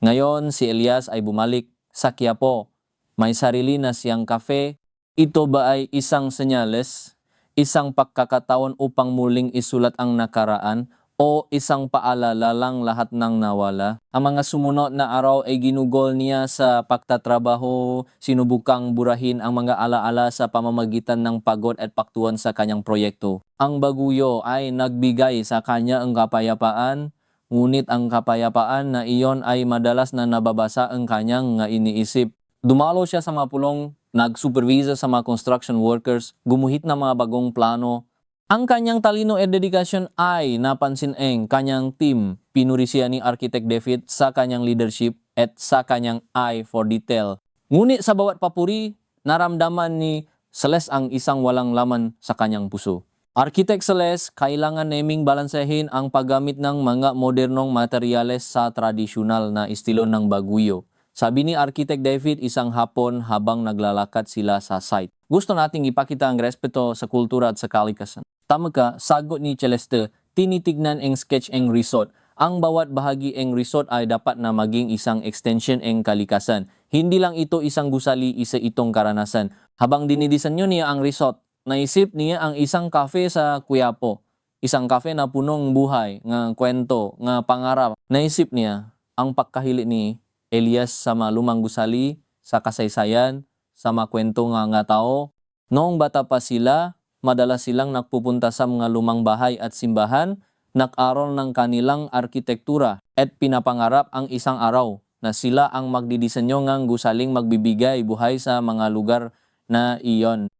Ngayon, si Elias ay bumalik sa Quiapo. May sarili na siyang kafe. Ito ba ay isang senyales? Isang pagkakataon upang muling isulat ang nakaraan o isang paalala lang lahat ng nawala? Ang mga sumunod na araw ay ginugol niya sa pagtatrabaho, sinubukang burahin ang mga alaala sa pamamagitan ng pagod at paktuan sa kanyang proyekto. Ang baguyo ay nagbigay sa kanya ang kapayapaan, ngunit ang kapayapaan na iyon ay madalas na nababasa ang kanyang iniisip. Dumalo siya sa mga pulong, nag-supervisa sa mga construction workers, gumuhit ng mga bagong plano. Ang kanyang talino at dedikasyon ay napansin ang kanyang team. Pinuri siya ni Architect David sa kanyang leadership at sa kanyang eye for detail. Ngunit sa bawat papuri, naramdaman ni Celeste ang isang walang laman sa kanyang puso. Architect Celeste, kailangan naming balansehin ang paggamit ng mga modernong materyales sa tradisyonal na estilo ng Baguio. Sabi ni Architect David isang hapon habang naglalakad sila sa site. Gusto nating ipakita ang respeto sa kultura at sa kalikasan. Tama ka, sagot ni Celeste, tinitignan ang sketch ang resort. Ang bawat bahagi ang resort ay dapat na maging isang extension ang kalikasan. Hindi lang ito isang gusali, isa itong karanasan. Habang dinidisenyo niya ang resort, naisip niya ang isang cafe sa Quiapo. Isang cafe na punong buhay, nga kwento, nga pangarap. Naisip niya ang pagkahili ni Elias sa mga lumang gusali, sa kasaysayan, sa mga kwento nga tao. Noong bata pa sila, madalas silang nagpupunta sa mga lumang bahay at simbahan, nag-aral ng kanilang arkitektura at pinapangarap ang isang araw na sila ang magdidisenyo ng gusaling magbibigay buhay sa mga lugar na iyon.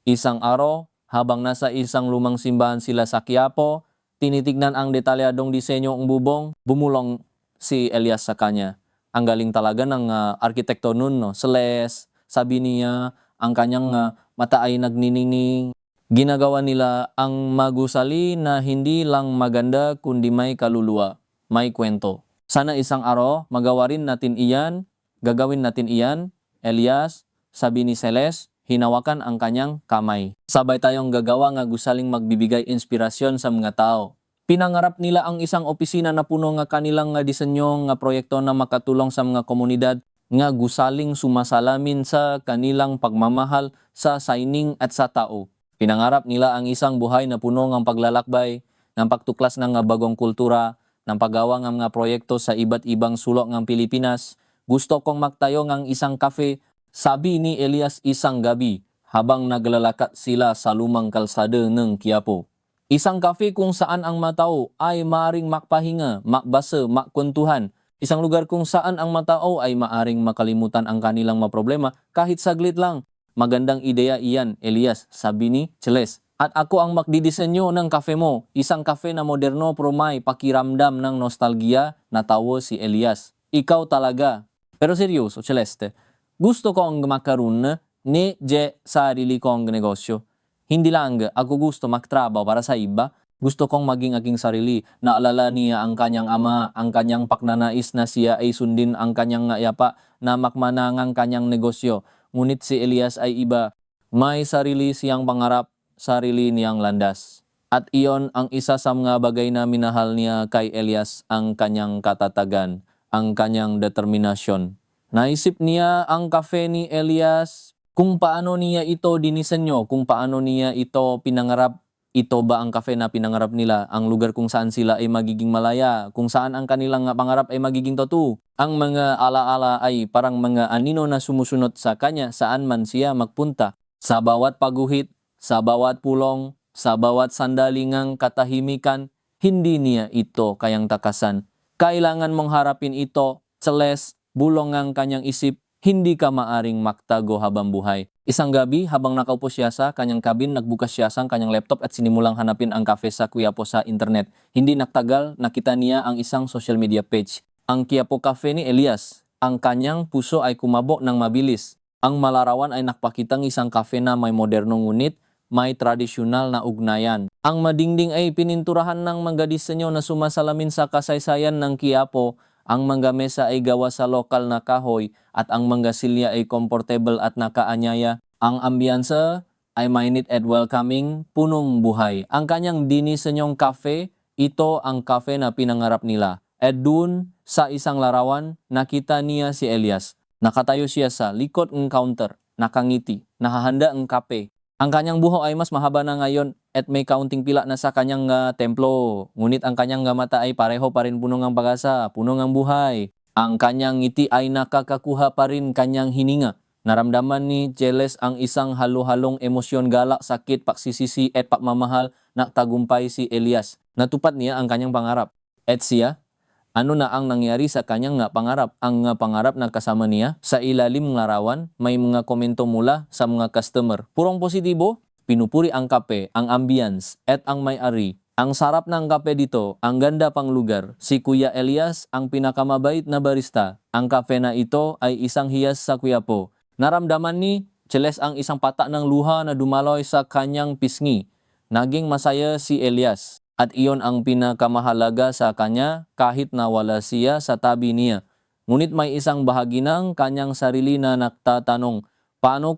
Isang araw, habang nasa isang lumang simbahan sila sa Quiapo, tinitignan ang detalyadong disenyo ng bubong, bumulong si Elias sa kanya. Ang galing talaga ng arkitekto nun, no? Celeste, sabi niya, ang kanyang mata ay nagniningning. Ginagawa nila ang magusali na hindi lang maganda kundi may kaluluwa, may kwento. Sana isang araw, magawa rin natin iyan, gagawin natin iyan. Elias, sabi ni Celeste, hinawakan ang kanyang kamay. Sabay tayong gagawa nga gusaling magbibigay inspirasyon sa mga tao. Pinangarap nila ang isang opisina na puno nga kanilang nga disenyo nga proyekto na makatulong sa mga komunidad nga gusaling sumasalamin sa kanilang pagmamahal sa signing at sa tao. Pinangarap nila ang isang buhay na puno ng paglalakbay, ng pagtuklas ng bagong kultura, ng paggawa ng mga proyekto sa iba't ibang sulok ng Pilipinas, Gusto kong magtayo ng isang cafe, sabi ni Elias isang gabi habang naglalakat sila sa lumang kalsada ng Quiapo. Isang cafe kung saan ang matao ay maaring makpahinga, makbasa, makwentuhan. Isang lugar kung saan ang matao ay maaring makalimutan ang kanilang mga problema kahit saglit lang. Magandang ideya iyan, Elias, sabi ni Cheles. At ako ang magdidisenyo ng kafe mo. Isang kafe na moderno pero may pakiramdam ng nostalgia, natawa si Elias. Ikaw talaga. Pero seryoso, Celeste, gusto kong magkaroon ni sarili kong negosyo. Hindi lang ako gusto magtrabaho para sa iba, gusto kong maging aking sarili. Naalala niya ang kanyang ama, ang kanyang paknanais na siya ay sundin ang kanyang yapa na makmanangang kanyang negosyo. Ngunit si Elias ay iba. May sarili siyang pangarap, sarili niyang landas. At iyon ang isa sa mga bagay na minahal niya kay Elias, ang kanyang katatagan, ang kanyang determinasyon. Naisip niya ang cafe ni Elias, kung paano niya ito dinisenyo, kung paano niya ito pinangarap. Ito ba ang cafe na pinangarap nila? Ang lugar kung saan sila ay magiging malaya, kung saan ang kanilang pangarap ay magiging totoo. Ang mga alaala ay parang mga anino na sumusunod sa kanya saan man siya magpunta. Sa bawat paguhit, sa bawat pulong, sa bawat sandalingang katahimikan, hindi niya ito kayang takasan. Kailangan mong harapin ito, Celeste, bulong ang kanyang isip. Hindi ka maaring maktago habang buhay. Isang gabi, habang nakaupo siya sa kanyang cabin, nagbukas siya sa kanyang laptop at sinimulang hanapin ang cafe sa Quiapo sa internet. Hindi nagtagal, nakita niya ang isang social media page. Ang Quiapo Cafe ni Elias. Ang kanyang puso ay kumabok ng mabilis. Ang malarawan ay nakpakitang isang cafe na may modernong ngunit may tradisyonal na ugnayan. Ang madingding ay pininturahan ng mga disenyo na sumasalamin sa kasaysayan ng Quiapo. Ang mga mesa ay gawa sa lokal na kahoy at ang mga silya ay comfortable at nakaanyaya. Ang ambiyansa ay mainit at welcoming, punong buhay. Ang kanyang dinisenyong cafe, ito ang cafe na pinangarap nila. At dun sa isang larawan, nakita niya si Elias. Nakatayo siya sa likod ng counter, nakangiti, nakahanda ang kape. Ang kanyang buhok ay mas mahaba na ngayon at may kaunting pila na sa kanyang templo. Ngunit ang kanyang mata ay pareho pa rin puno ng pag-asa, puno ng buhay. Ang kanyang ngiti ay nakakakuha pa rin kanyang hininga. Naramdaman ni Cheles ang isang halo-halong emosyon, galak, sakit, pagsisisi at pagmamahal na tagumpay si Elias. Natupad niya ang kanyang pangarap. At siya, ano na ang nangyari sa kanyang pangarap? Ang pangarap na kasama niya sa ilalim ng larawan, may mga komento mula sa mga customer. Purong positibo, pinupuri ang kape, ang ambience, at ang may-ari. Ang sarap ng kape dito, ang ganda pang lugar. Si Kuya Elias ang pinakamabait na barista. Ang kape na ito ay isang hiyas sa Quiapo. Naramdaman ni Cheles ang isang patak ng luha na dumaloy sa kanyang pisngi. Naging masaya si Elias. At iyon ang pinakamahalaga sa kanya kahit nawala siya sa tabi niya. Ngunit may isang bahagi ng kanyang sarili na nagtatanong, paano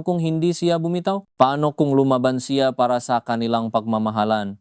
kung hindi siya bumitaw? Paano kung lumaban siya para sa kanilang pagmamahalan?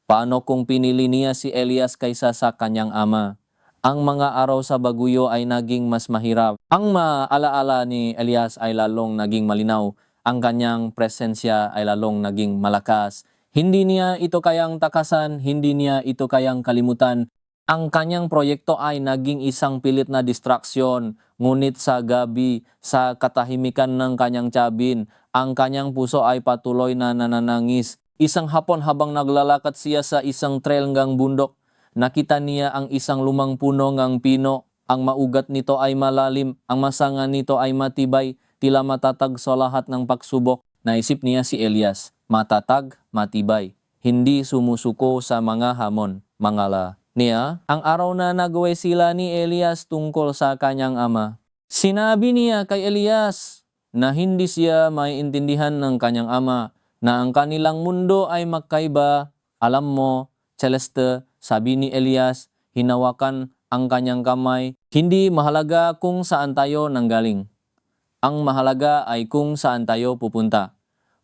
Paano kung pinili niya si Elias kaysa sa kanyang ama? Ang mga araw sa Baguio ay naging mas mahirap. Ang maalaala ni Elias ay lalong naging malinaw. Ang kanyang presensya ay lalong naging malakas. Hindi niya ito kayang takasan, hindi niya ito kayang kalimutan. Ang kanyang proyekto ay naging isang pilit na distraksyon. Ngunit sa gabi, sa katahimikan ng kanyang cabin, ang kanyang puso ay patuloy na nananangis. Isang hapon habang naglalakad siya sa isang trail ngang bundok, nakita niya ang isang lumang puno ngang pino. Ang maugat nito ay malalim, ang masanga nito ay matibay, tila matatag sa lahat ng pagsubok. Naisip niya si Elias, matatag, matibay, hindi sumusuko sa mga hamon, mangala niya. Ang araw na nagaway sila ni Elias tungkol sa kanyang ama. Sinabi niya kay Elias na hindi siya maiintindihan ng kanyang ama, na ang kanilang mundo ay magkaiba. Alam mo, Celeste, sabi ni Elias, hinawakan ang kanyang kamay. Hindi mahalaga kung saan tayo nanggaling. Ang mahalaga ay kung saan tayo pupunta.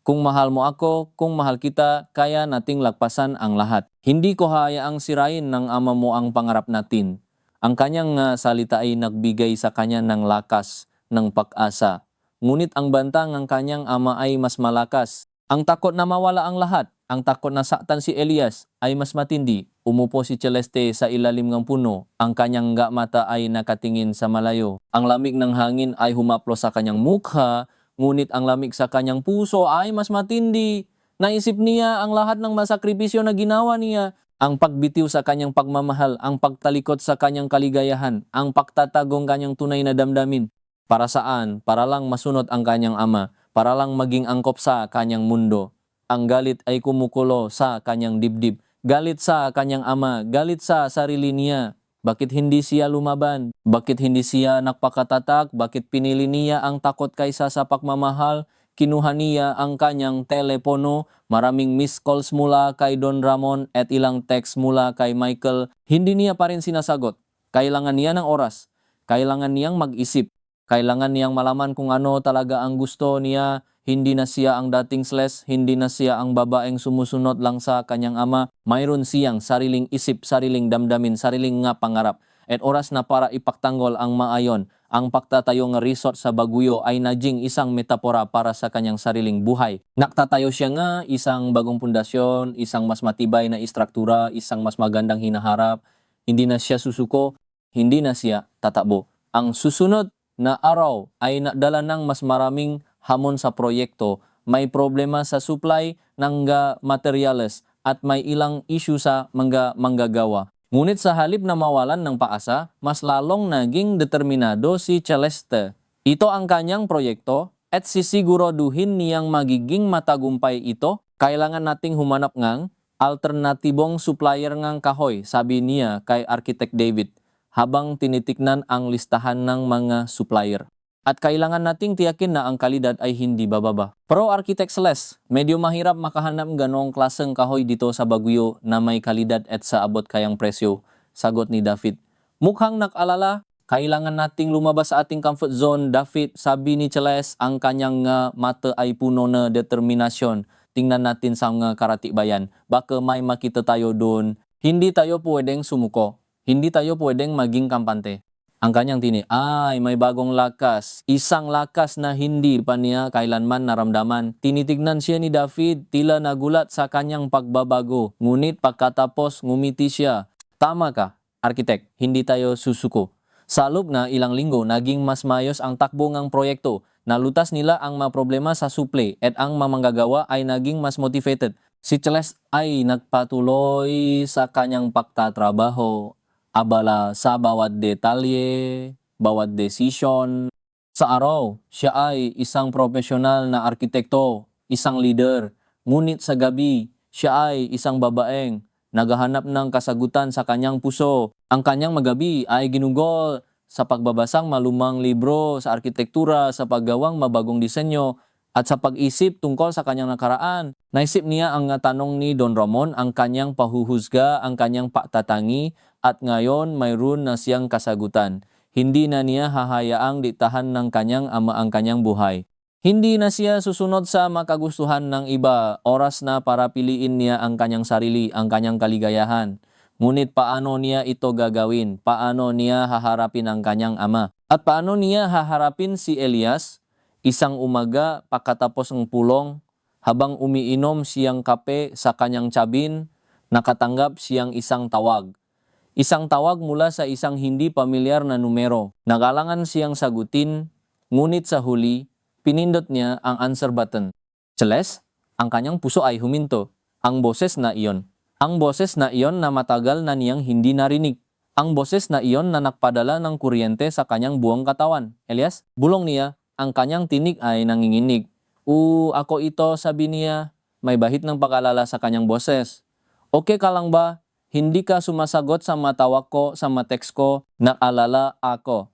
Kung mahal mo ako, kung mahal kita, kaya nating lagpasan ang lahat. Hindi ko hayaang sirain ng ama mo ang pangarap natin. Ang kanyang salita ay nagbigay sa kanya ng lakas, ng pag-asa. Ngunit ang bantang ng kanyang ama ay mas malakas. Ang takot na mawala ang lahat, ang takot na saktan si Elias ay mas matindi. Umupo si Celeste sa ilalim ng puno. Ang kanyang mata ay nakatingin sa malayo. Ang lamig ng hangin ay humaplo sa kanyang mukha, ngunit ang lamig sa kanyang puso ay mas matindi. Naisip niya ang lahat ng masakripisyo na ginawa niya. Ang pagbitiw sa kanyang pagmamahal, ang pagtalikod sa kanyang kaligayahan, ang pagtatagong kanyang tunay na damdamin. Para saan? Para lang masunod ang kanyang ama, para lang maging angkop sa kanyang mundo. Ang galit ay kumukulo sa kanyang dibdib. Galit sa kanyang ama, galit sa sarili niya. Bakit hindi siya lumaban? Bakit hindi siya nagpakatatak? Bakit pinili niya ang takot kaysa sa pagmamahal? Kinuha niya ang kanyang telepono, maraming missed calls mula kay Don Ramon at ilang text mula kay Michael. Hindi niya pa rin sinasagot. Kailangan niya ng oras. Kailangan niyang mag-isip. Kailangan niyang malaman kung ano talaga ang gusto niya. Hindi na siya ang dating Celeste, hindi na siya ang babaeng sumusunod lang sa kanyang ama. Mayroon siyang sariling isip, sariling damdamin, sariling nga pangarap. At oras na para ipagtanggol ang maayon. Ang pagtatayo ng resort sa Baguio ay naging isang metapora para sa kanyang sariling buhay. Naktatayo siya nga isang bagong pundasyon, isang mas matibay na istruktura, isang mas magandang hinaharap. Hindi na siya susuko, hindi na siya tatakbo. Ang susunod na araw ay nadala ng mas maraming hamon sa proyekto, may problema sa supply ng materyales at may ilang issue sa mga manggagawa. Ngunit sa halip na mawalan ng paasa, mas lalong naging determinado si Celeste. Ito ang kanyang proyekto at sisiguraduhin niyang magiging matagumpay ito. Kailangan nating humanap ng alternatibong supplier ng kahoy, sabi niya kay Architect David, habang tinitignan ang listahan ng mga supplier. At kailangan nating tiyakin na ang kalidad ay hindi bababa. Pro Architect Celeste, medyo mahirap makahanap ganong klaseng kahoy dito sa Baguio na may kalidad at sa abot kayang presyo, sagot ni David. Mukhang nak-alala, kailangan nating lumabas sa ating comfort zone, David, sabi ni Celeste, ang kanyang mata ay puno na determinasyon. Tingnan natin sa mga karatibayan, baka may makita tayo doon. Hindi tayo pwedeng sumuko, hindi tayo pwedeng maging kampante. Ang kanyang tinig ay may bagong lakas, isang lakas na hindi pa niya kailanman naramdaman. Tinitignan siya ni David, tila nagulat sa kanyang pagbabago. Ngunit pagkatapos ngumiti siya. Tama ka, architect, hindi tayo susuko. Sa loob na ilang linggo, naging mas mayos ang takbo ng proyekto. Nalutas nila ang mga problema sa supply at ang mamanggagawa ay naging mas motivated. Si Celeste ay nagpatuloy sa kanyang pagtatrabaho. Abala sa bawat detalye, bawat desisyon. Sa araw, siya ay isang profesional na arkitekto, isang leader. Ngunit sa gabi, siya ay isang babaeng naghahanap ng kasagutan sa kanyang puso. Ang kanyang magabi ay ginugol sa pagbabasang malumang libro sa arkitektura, sa paggawang mabagong disenyo, at sa pag-isip tungkol sa kanyang nakaraan. Naisip niya ang tanong ni Don Ramon, ang kanyang pahuhusga, ang kanyang patatangi, at ngayon mayroon na siyang kasagutan. Hindi na niya hahayaang diktahan ng kanyang ama ang kanyang buhay. Hindi na siya susunod sa makagustuhan ng iba. Oras na para piliin niya ang kanyang sarili, ang kanyang kaligayahan. Ngunit paano niya ito gagawin? Paano niya haharapin ang kanyang ama? At paano niya haharapin si Elias? Isang umaga, pagkatapos ng pulong, habang umiinom siyang kape sa kanyang cabin, nakatanggap siyang isang tawag. Isang tawag mula sa isang hindi pamilyar na numero. Nagalangan siyang sagutin, ngunit sa huli, pinindot niya ang answer button. Celeste, ang kanyang puso ay huminto. Ang boses na iyon. Ang boses na iyon na matagal na niyang hindi narinig. Ang boses na iyon na nagpadala ng kuryente sa kanyang buong katawan. Elias, bulong niya, ang kanyang tinig ay nanginginig. Ako ito, sabi niya. May bahid ng pag-alala sa kanyang boses. Okay ka lang ba? Hindi ka sumasagot sa matawag ko, sa matext ko, naalala ako.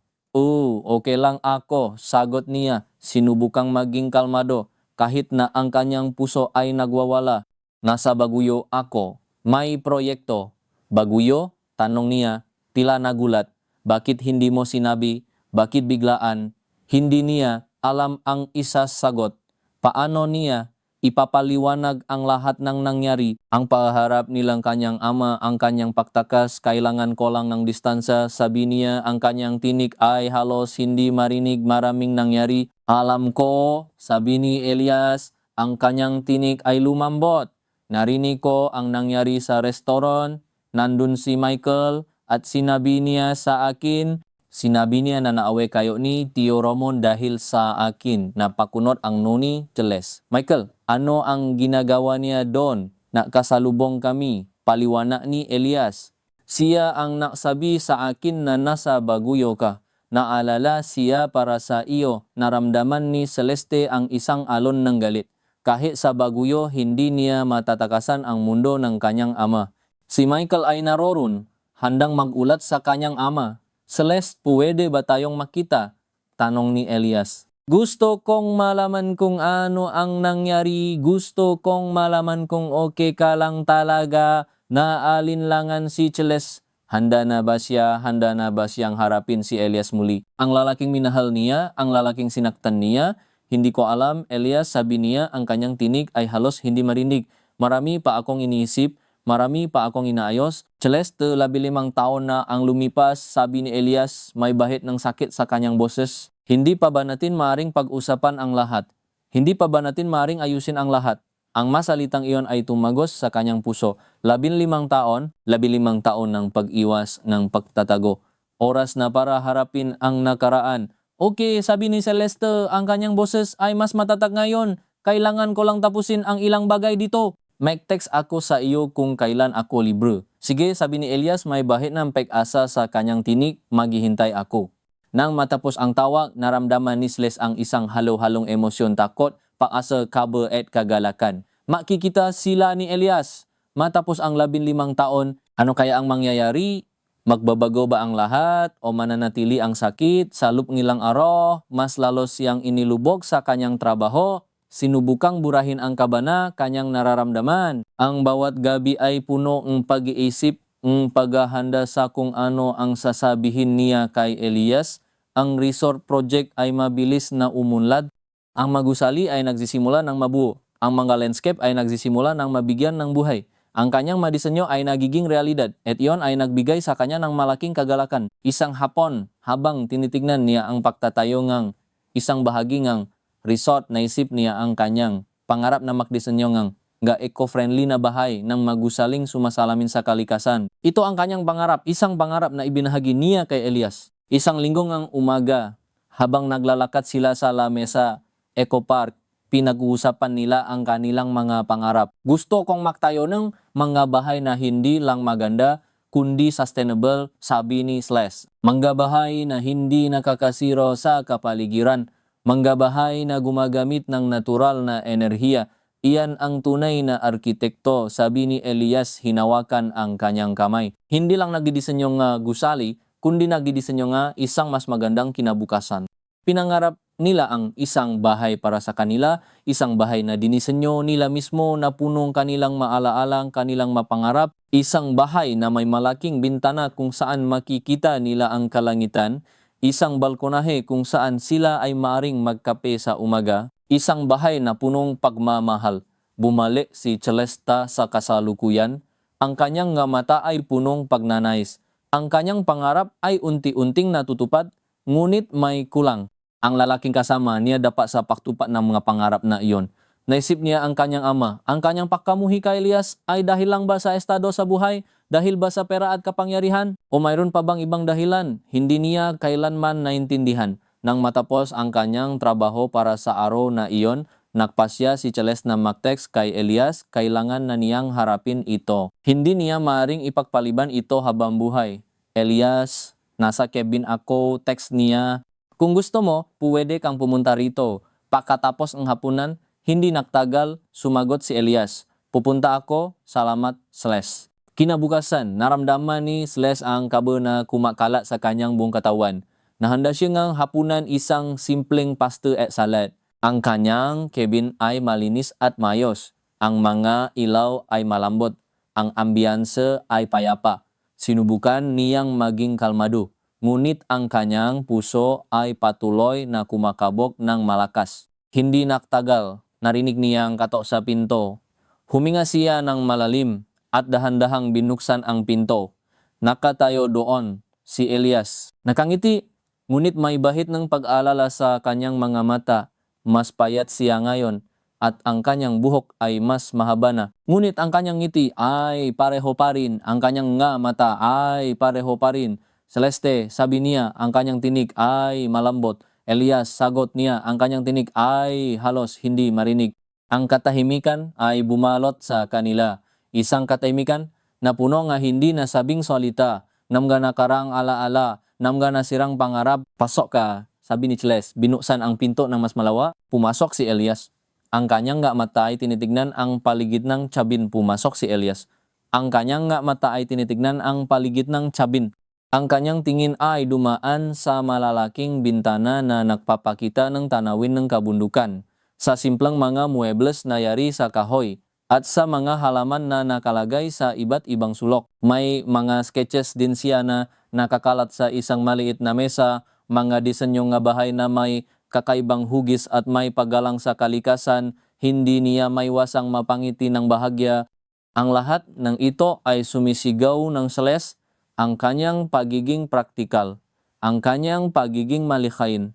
Okay lang ako, sagot niya. Sinubukang maging kalmado, kahit na ang kanyang puso ay nagwawala. Nasa Baguio ako, may proyekto. Baguio? Tanong niya, tila nagulat. Bakit hindi mo sinabi? Bakit biglaan? Hindi niya alam ang isa sagot. Paano niya ipapaliwanag ang lahat ng nangyari, ang paharap nilang kanyang ama, ang kanyang pagtakas, kailangan ko lang ng distansya, sabi niya, ang kanyang tinig ay halos hindi marinig, maraming nangyari. Alam ko, sabi ni Elias, ang kanyang tinig ay lumambot. Narinig ko ang nangyari sa restaurant, nandun si Michael at sinabi niya sa akin, sinabi niya na naawe kayo ni Tio Ramon dahil sa akin na pakunot ang noni Teles. Michael, ano ang ginagawa niya doon? Nakasalubong kami, paliwanag ni Elias. Siya ang nagsabi sa akin na nasa Baguio ka. Naalala siya para sa iyo, naramdaman ni Celeste ang isang alon ng galit. Kahit sa Baguio, hindi niya matatakasan ang mundo ng kanyang ama. Si Michael ay naroon, handang magulat sa kanyang ama. Celeste, pwede ba tayong makita? Tanong ni Elias. Gusto kong malaman kung ano ang nangyari. Gusto kong malaman kung okay ka lang talaga. Naalinlangan si Celeste. Handa na ba siya? Handa na ba siyang harapin si Elias muli? Ang lalaking minahal niya, ang lalaking sinaktan niya, hindi ko alam, Elias, sabi niya, ang kanyang tinig ay halos hindi marinig. Marami pa akong iniisip, marami pa akong inaayos. Celeste, 15 taon na ang lumipas, sabi ni Elias, may bahit ng sakit sa kanyang boses. Hindi pa ba natin maaring pag-usapan ang lahat? Hindi pa ba natin maaring ayusin ang lahat? Ang masalitang iyon ay tumagos sa kanyang puso. 15 taon ng pag-iwas ng pagtatago. Oras na para harapin ang nakaraan. Okay, sabi ni Celeste, ang kanyang boses ay mas matatag ngayon. Kailangan ko lang tapusin ang ilang bagay dito. Mag-text ako sa iyo kung kailan ako libre. Sige, sabi ni Elias, may bahit ng pag-asa sa kanyang tinig, maghihintay ako. Nang matapos ang tawag, naramdaman ni Celeste ang isang halo-halong emosyon, takot, pag-asa, kaba at kagalakan. Makikita sila ni Elias. Matapos ang 15 taon, ano kaya ang mangyayari? Magbabago ba ang lahat o mananatili ang sakit? Sa loob ng ilang araw, mas lalo siyang inilubog sa kanyang trabaho. Sinubukang burahin ang kabana kanyang nararamdaman. Ang bawat gabi ay puno ng pag-iisip, ng paghahanda sa kung ano ang sasabihin niya kay Elias. Ang resort project ay mabilis na umunlad. Ang magusali ay nagsisimula ng mabuo. Ang mga landscape ay nagsisimula ng mabigyan ng buhay. Ang kanyang madisenyo ay nagiging realidad at iyon ay nagbigay sa kanya ng malaking kagalakan. Isang hapon, habang tinitignan niya ang pagtatayo ng isang bahagi ng resort, naisip niya ang kanyang pangarap na magdisenyo ng eco-friendly na bahay ng magusaling sumasalamin sa kalikasan. Ito ang kanyang pangarap, isang pangarap na ibinahagi niya kay Elias. Isang linggo ng umaga, habang naglalakad sila sa lamesa Eco Park, pinag-uusapan nila ang kanilang mga pangarap. Gusto kong magtayo ng mga bahay na hindi lang maganda, kundi sustainable, sabi ni Celeste. Mga bahay na hindi nakakasiro sa kapaligiran. Mga bahay na gumagamit ng natural na enerhiya. Iyan ang tunay na arkitekto, sabi ni Elias, hinawakan ang kanyang kamay. Hindi lang nagdidisenyo nga gusali, kundi nagdidisenyo nga isang mas magandang kinabukasan. Pinangarap nila ang isang bahay para sa kanila, isang bahay na dinisenyo nila mismo na punong kanilang maalaala, kanilang mapangarap, isang bahay na may malaking bintana kung saan makikita nila ang kalangitan, isang balkonahe kung saan sila ay maaring magkape sa umaga, isang bahay na punong pagmamahal. Bumalik si Celeste sa kasalukuyan, ang kanyang nga mata ay punong pagnanais. Ang kanyang pangarap ay unti-unting natutupad, ngunit may kulang. Ang lalaking kasama niya dapat sa pagtupad ng mga pangarap na iyon. Naisip niya ang kanyang ama. Ang kanyang pagkamuhi kay Elias ay dahil lang ba sa estado sa buhay? Dahil ba sa pera at kapangyarihan? O mayroon pa bang ibang dahilan? Hindi niya kailanman naintindihan. Nang matapos ang kanyang trabaho para sa araw na iyon, nagpasya si Celeste na mag-text kay Elias, kailangan na niyang harapin ito. Hindi niya maaring ipagpaliban ito habang buhay. Elias, nasa cabin ako, text niya. Kung gusto mo, pwede kang pumunta rito. Pagkatapos ng hapunan, hindi nagtagal, sumagot si Elias. Pupunta ako, salamat, Celeste. Kinabukasan, naramdaman ni Celeste ang kaba na kumakalat sa kanyang buong katawan. Nahanda siya ng hapunan isang simpleng pasta at salad. Ang kanyang cabin ay malinis at mayos. Ang mga ilaw ay malambot. Ang ambiyanse ay payapa. Sinubukan niyang maging kalmado. Ngunit ang kanyang puso ay patuloy na kumakabog ng malakas. Hindi nagtagal, narinig niya ang katok sa pinto. Huminga siya ng malalim at dahan-dahang binuksan ang pinto. Nakatayo doon si Elias. Nakangiti, ngunit may bahid ng pag-alala sa kanyang mga mata. Mas payat siya ngayon. at ang kanyang buhok ay mas mahaba na. Ngunit ang kanyang ngiti ay pareho pa rin, ang kanyang nga mata ay pareho pa rin. Celeste, sabi niya, ang kanyang tinig ay malambot. Elias, sagot niya, ang kanyang tinig ay halos hindi marinig. Ang katahimikan ay bumalot sa kanila. Isang katahimikan na puno nga hindi nasabing salita, namga na karang alaala, namga na sirang pangarap, pasok ka. Sabi ni Celeste, binuksan ang pinto ng mas malawa, pumasok si Elias. Ang kanyang nga mata ay tinitignan ang paligid ng cabin, pumasok si Elias. Ang kanyang nga mata ay tinitignan ang paligid ng cabin. Ang kanyang tingin ay dumaan sa malalaking bintana na nagpapakita ng tanawin ng kabundukan, sa simplang mga muebles na yari sa kahoy, at sa mga halaman na nakalagay sa iba't ibang sulok. May mga sketches din siya na nakakalat sa isang maliit na mesa, mga disenyo nga bahay na may kakaibang hugis at may paggalang sa kalikasan, hindi niya maiwasang mapangiti ng bahagya. Ang lahat ng ito ay sumisigaw ng Celeste, ang kanyang pagiging praktikal, ang kanyang pagiging malikhain,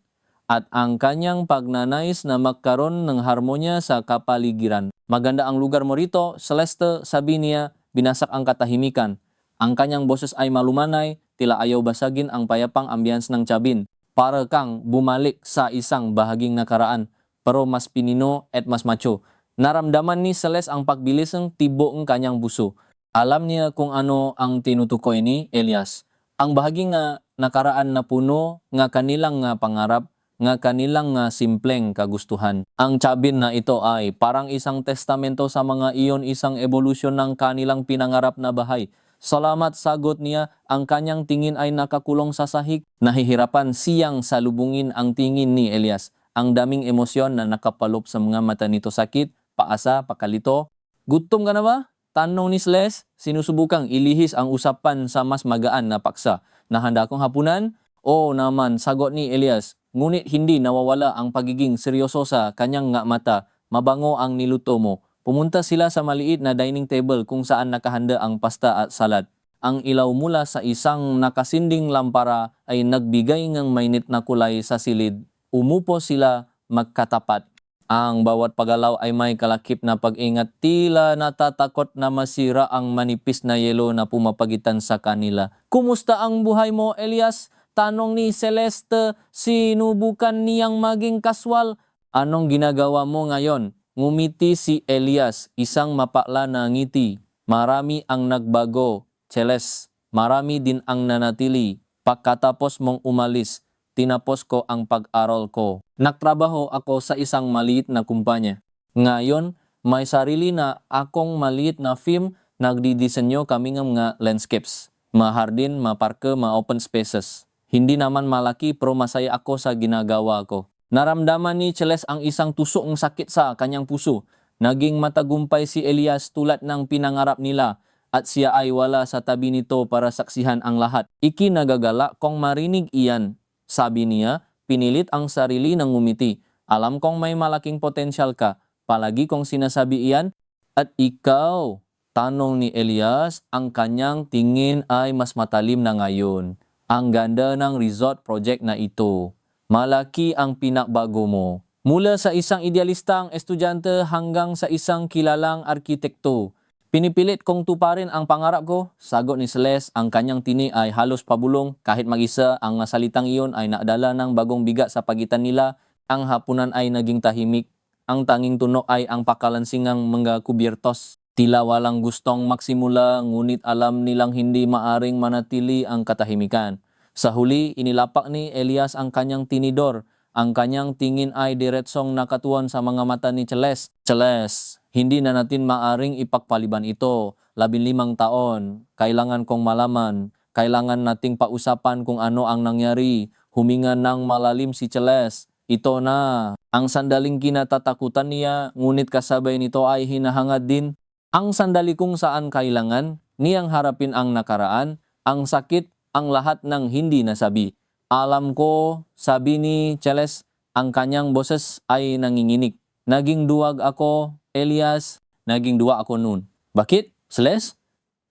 at ang kanyang pagnanais na magkaroon ng harmonya sa kapaligiran. Maganda ang lugar mo rito, Celeste, sabi niya, binasak ang katahimikan. Ang kanyang boses ay malumanay, tila ayaw basagin ang payapang ambience ng cabin. Para kang bumalik sa isang bahaging nakaraan, pero mas pinino at mas macho. Naramdaman ni Celeste ang pagbilis ng tibo ng kanyang buso. Alam niya kung ano ang tinutukoy ni Elias. Ang bahaging nga nakaraan na puno nga kanilang nga pangarap, nga kanilang nga simpleng kagustuhan. Ang cabin na ito ay parang isang testamento sa mga iyon, isang evolusyon ng kanilang pinangarap na bahay. Salamat, sagot niya, ang kanyang tingin ay nakakulong sa sahig. Nahihirapan siyang salubungin ang tingin ni Elias. Ang daming emosyon na nakapalop sa mga mata nito, sakit, paasa, pakalito. Gutom ka na ba? Tanong ni Celeste, sinusubukang ilihis ang usapan sa mas magaan na paksa. Nahanda kong hapunan? Oo naman, sagot ni Elias. Ngunit hindi nawawala ang pagiging seryoso sa kanyang nga mata. Mabango ang niluto mo. Pumunta sila sa maliit na dining table kung saan nakahanda ang pasta at salad. Ang ilaw mula sa isang nakasinding lampara ay nagbigay ng mainit na kulay sa silid. Umupo sila magkatapat. Ang bawat paggalaw ay may kalakip na pag-ingat, tila natatakot na masira ang manipis na yelo na pumapagitan sa kanila. Kumusta ang buhay mo, Elias? Tanong ni Celeste, sinubukan niyang maging kaswal. Anong ginagawa mo ngayon? Ngumiti si Elias, isang mapakla na ngiti. Marami ang nagbago, Celeste. Marami din ang nanatili. Pagkatapos mong umalis, tinapos ko ang pag-aral ko. Nagtrabaho ako sa isang maliit na kumpanya. Ngayon, may sarili na akong maliit na film, nagdidisenyo kami ng mga landscapes. Mahardin, maparke, ma-open spaces. Hindi naman malaki pero masaya ako sa ginagawa ko. Naramdaman ni Celeste ang isang tusok ng sakit sa kanyang puso. Naging matagumpay si Elias tulad ng pinangarap nila at siya ay wala sa tabi nito para saksihan ang lahat. Ikinagagala kong marinig iyan. Sabi niya, pinilit ang sarili ng ngumiti. Alam kong may malaking potensyal ka. Palagi kong sinasabi iyan. At ikaw? Tanong ni Elias, ang kanyang tingin ay mas matalim na ngayon. Ang ganda ng resort project na ito. Malaki ang pinakbago mo. Mula sa isang idealista ang estudyante hanggang sa isang kilalang arkitekto. Pinipilit kong tuparin ang pangarap ko, sagot ni Celeste. Ang kanyang tinig ay halos pabulong. Kahit mag-isa, ang salitang iyon ay nadala ng bagong bigat sa pagitan nila. Ang hapunan ay naging tahimik. Ang tanging tunog ay ang pakalansingang mga kubyertos. Tila walang gustong maksimula, ngunit alam nilang hindi maaring manatili ang katahimikan. Sa huli, inilapak ni Elias ang kanyang tinidor. Ang kanyang tingin ay diretsong nakatuon sa mga mata ni Celeste. Celeste, hindi na natin maaring ipagpaliban ito. 15 taon. Kailangan kong malaman. Kailangan nating pausapan kung ano ang nangyari. Huminga ng malalim si Celeste. Ito na. Ang sandaling kinatatakutan niya, ngunit kasabay nito ay hinahangad din. Ang sandali kung saan kailangan niyang harapin ang nakaraan, ang sakit, ang lahat ng hindi nasabi. Alam ko, sabi ni Celeste, ang kanyang boses ay nanginginig. Naging duwag ako, Elias, naging duwa ako noon. Bakit, Celeste?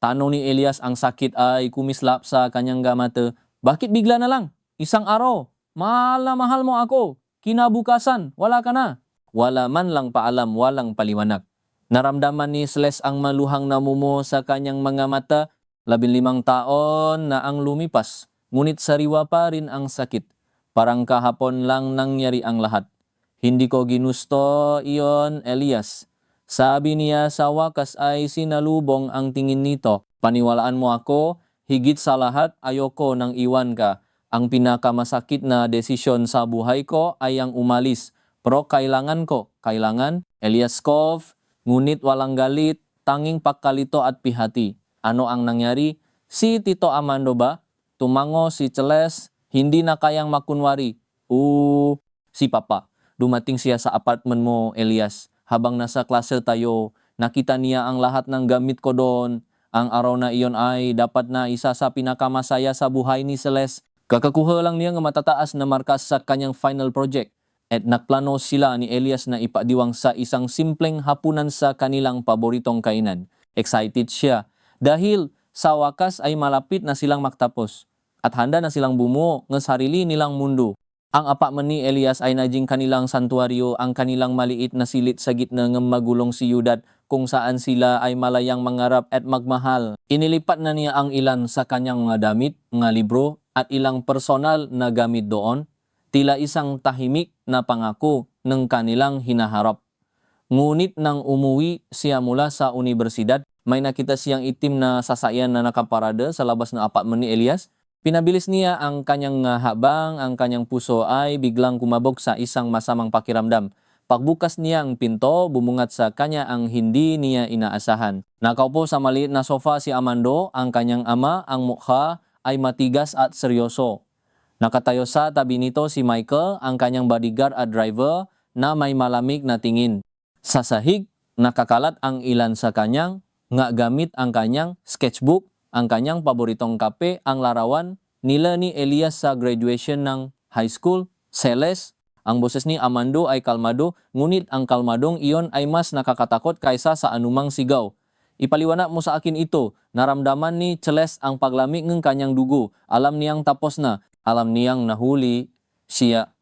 Tanong ni Elias, ang sakit ay kumislap sa kanyang gamate. Bakit bigla na lang? Isang araw, mahal na mahal mo ako. Kinabukasan, wala ka na. wala man lang paalam, walang paliwanag. Naramdaman ni Celeste ang maluhang namumo sa kanyang mga mata, 15 taon na ang lumipas, ngunit sariwa pa rin ang sakit. Parang kahapon lang nangyari ang lahat. Hindi ko ginusto iyon, Elias. Sabi niya sa wakas ay sinalubong ang tingin nito. Paniwalaan mo ako, higit sa lahat ayoko nang iwan ka. Ang pinakamasakit na desisyon sa buhay ko ay ang umalis. Pero kailangan ko, Elias Kov, ngunit walang galit, tanging pagkalito at pihati. Ano ang nangyari? Si Tito Amando ba? Tumango si Celeste, hindi na kayang makunwari. Si Papa. Dumating siya sa apartment mo, Elias. Habang nasa klase tayo, nakita niya ang lahat ng gamit ko doon. Ang araw na iyon ay dapat na isa sa pinakamasaya sa buhay ni Celeste. Kakakuha lang niya ng matataas na markas sa kanyang final project. At nakplano sila ni Elias na ipadiwang sa isang simpleng hapunan sa kanilang paboritong kainan. Excited siya dahil sa wakas ay malapit na silang magtapos at handa na silang bumuo ng sarili nilang mundo. Ang apartment ni Elias ay naging kanilang santuaryo, ang kanilang maliit na silit sa gitna ng magulong siyudad kung saan sila ay malayang mangarap at magmahal. Inilipat na niya ang ilan sa kanyang mga damit, mga libro at ilang personal na gamit doon. Tila isang tahimik na pangako ng kanilang hinaharap. Ngunit nang umuwi siya mula sa universidad, may nakita siyang itim na sasakyan na nakaparada sa labas ng apartment ni Elias. Pinabilis niya ang kanyang habang ang kanyang puso ay biglang kumabog sa isang masamang pakiramdam. Pagbukas niya ang pinto, bumungat sa kanya ang hindi niya inaasahan. Nakaupo sa maliit na sofa si Amando, ang kanyang ama, ang mukha ay matigas at seryoso. Nakatayo sa tabi nito si Michael, ang kanyang bodyguard at driver na may malamig na tingin. Sa sahig, nakakalat ang ilan sa kanyang nga gamit ang kanyang sketchbook, ang kanyang paboritong kape, ang larawan nila ni Elias sa graduation ng high school. Celeste, ang boses ni Amando ay kalmado, ngunit ang kalmadong iyon ay mas nakakatakot kaysa sa anumang sigaw. Ipaliwanag mo sa akin ito. Naramdaman ni Celeste ang paglamig ng kanyang dugo. Alam niyang tapos na. Alam niyang nahuli siya.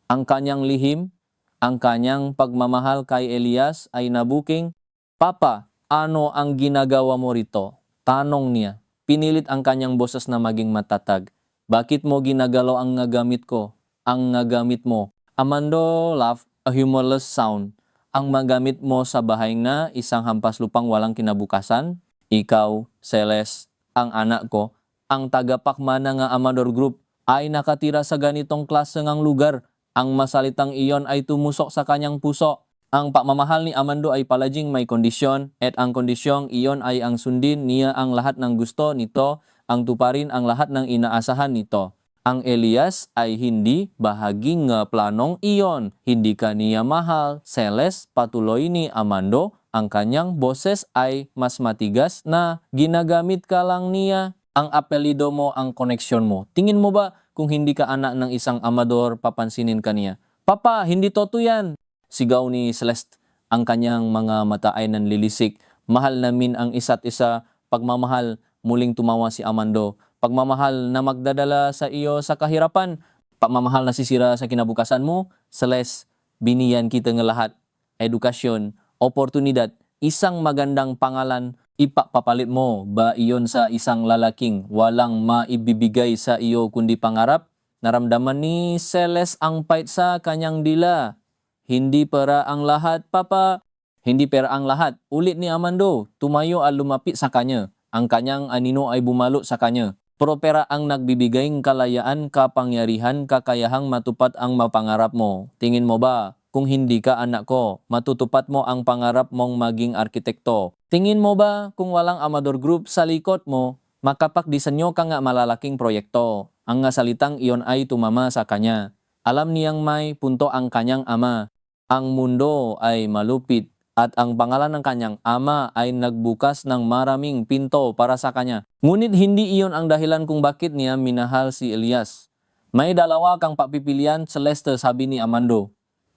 Ang kanyang lihim, ang kanyang pagmamahal kay Elias ay nabuking. Papa, ano ang ginagawa mo rito? Tanong niya. Pinilit ang kanyang boses na maging matatag. Bakit mo ginagalaw ang nagamit ko? Ang nagamit mo. Amando laughed, a humorless sound. Ang magamit mo sa bahay na isang hampas lupang walang kinabukasan? Ikaw, Celeste, ang anak ko, ang tagapakmana ng Amador Group ay nakatira sa ganitong klase ng lugar. Ang masalitang iyon ay tumusok sa kanyang puso. Ang pagmamahal ni Amando ay palaging may kondisyon at ang kondisyong iyon ay ang sundin niya ang lahat ng gusto nito, ang tuparin ang lahat ng inaasahan nito. Ang Elias ay hindi bahagi ng planong iyon. Hindi ka niya mahal. Celeste, patuloy ni Amando, ang kanyang boses ay mas matigas na ginagamit ka lang niya. Ang apelido mo, ang koneksyon mo. Tingin mo ba kung hindi ka anak ng isang amador, papansinin ka niya? Papa, hindi totoo yan! Sigaw ni Celeste, ang kanyang mga mata ay nanlilisik. Mahal namin ang isa't isa, pagmamahal, muling tumawa si Amando. Pagmamahal na magdadala sa iyo sa kahirapan, pagmamahal na sisira sa kinabukasan mo. Celeste, biniyan kita ng lahat. Edukasyon, oportunidad, isang magandang pangalan, ipapapalit mo ba iyon sa isang lalaking walang maibibigay sa iyo kundi pangarap? Naramdaman ni Celeste ang pait sa kanyang dila. Hindi pera ang lahat, Papa. Hindi pera ang lahat. Ulit ni Amando, tumayo at lumapit sa kanya. Ang kanyang anino ay bumalo sa kanya. Pero pera ang nagbibigay ng kalayaan, kapangyarihan, kakayahang matupad ang mapangarap mo. Tingin mo ba, kung hindi ka anak ko, matutupad mo ang pangarap mong maging arkitekto? Tingin mo ba, kung walang Amador Group sa likod mo, makapagdisenyo ka nga malalaking proyekto? Ang nga salitang iyon ay tumama sa kanya. Alam niyang may punto ang kanyang ama. Ang mundo ay malupit at ang pangalan ng kanyang ama ay nagbukas ng maraming pinto para sa kanya. Ngunit hindi iyon ang dahilan kung bakit niya minahal si Elias. May dalawa kang papipilian, Celeste, sabi ni Amando.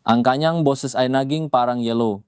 Ang kanyang boses ay naging parang yellow.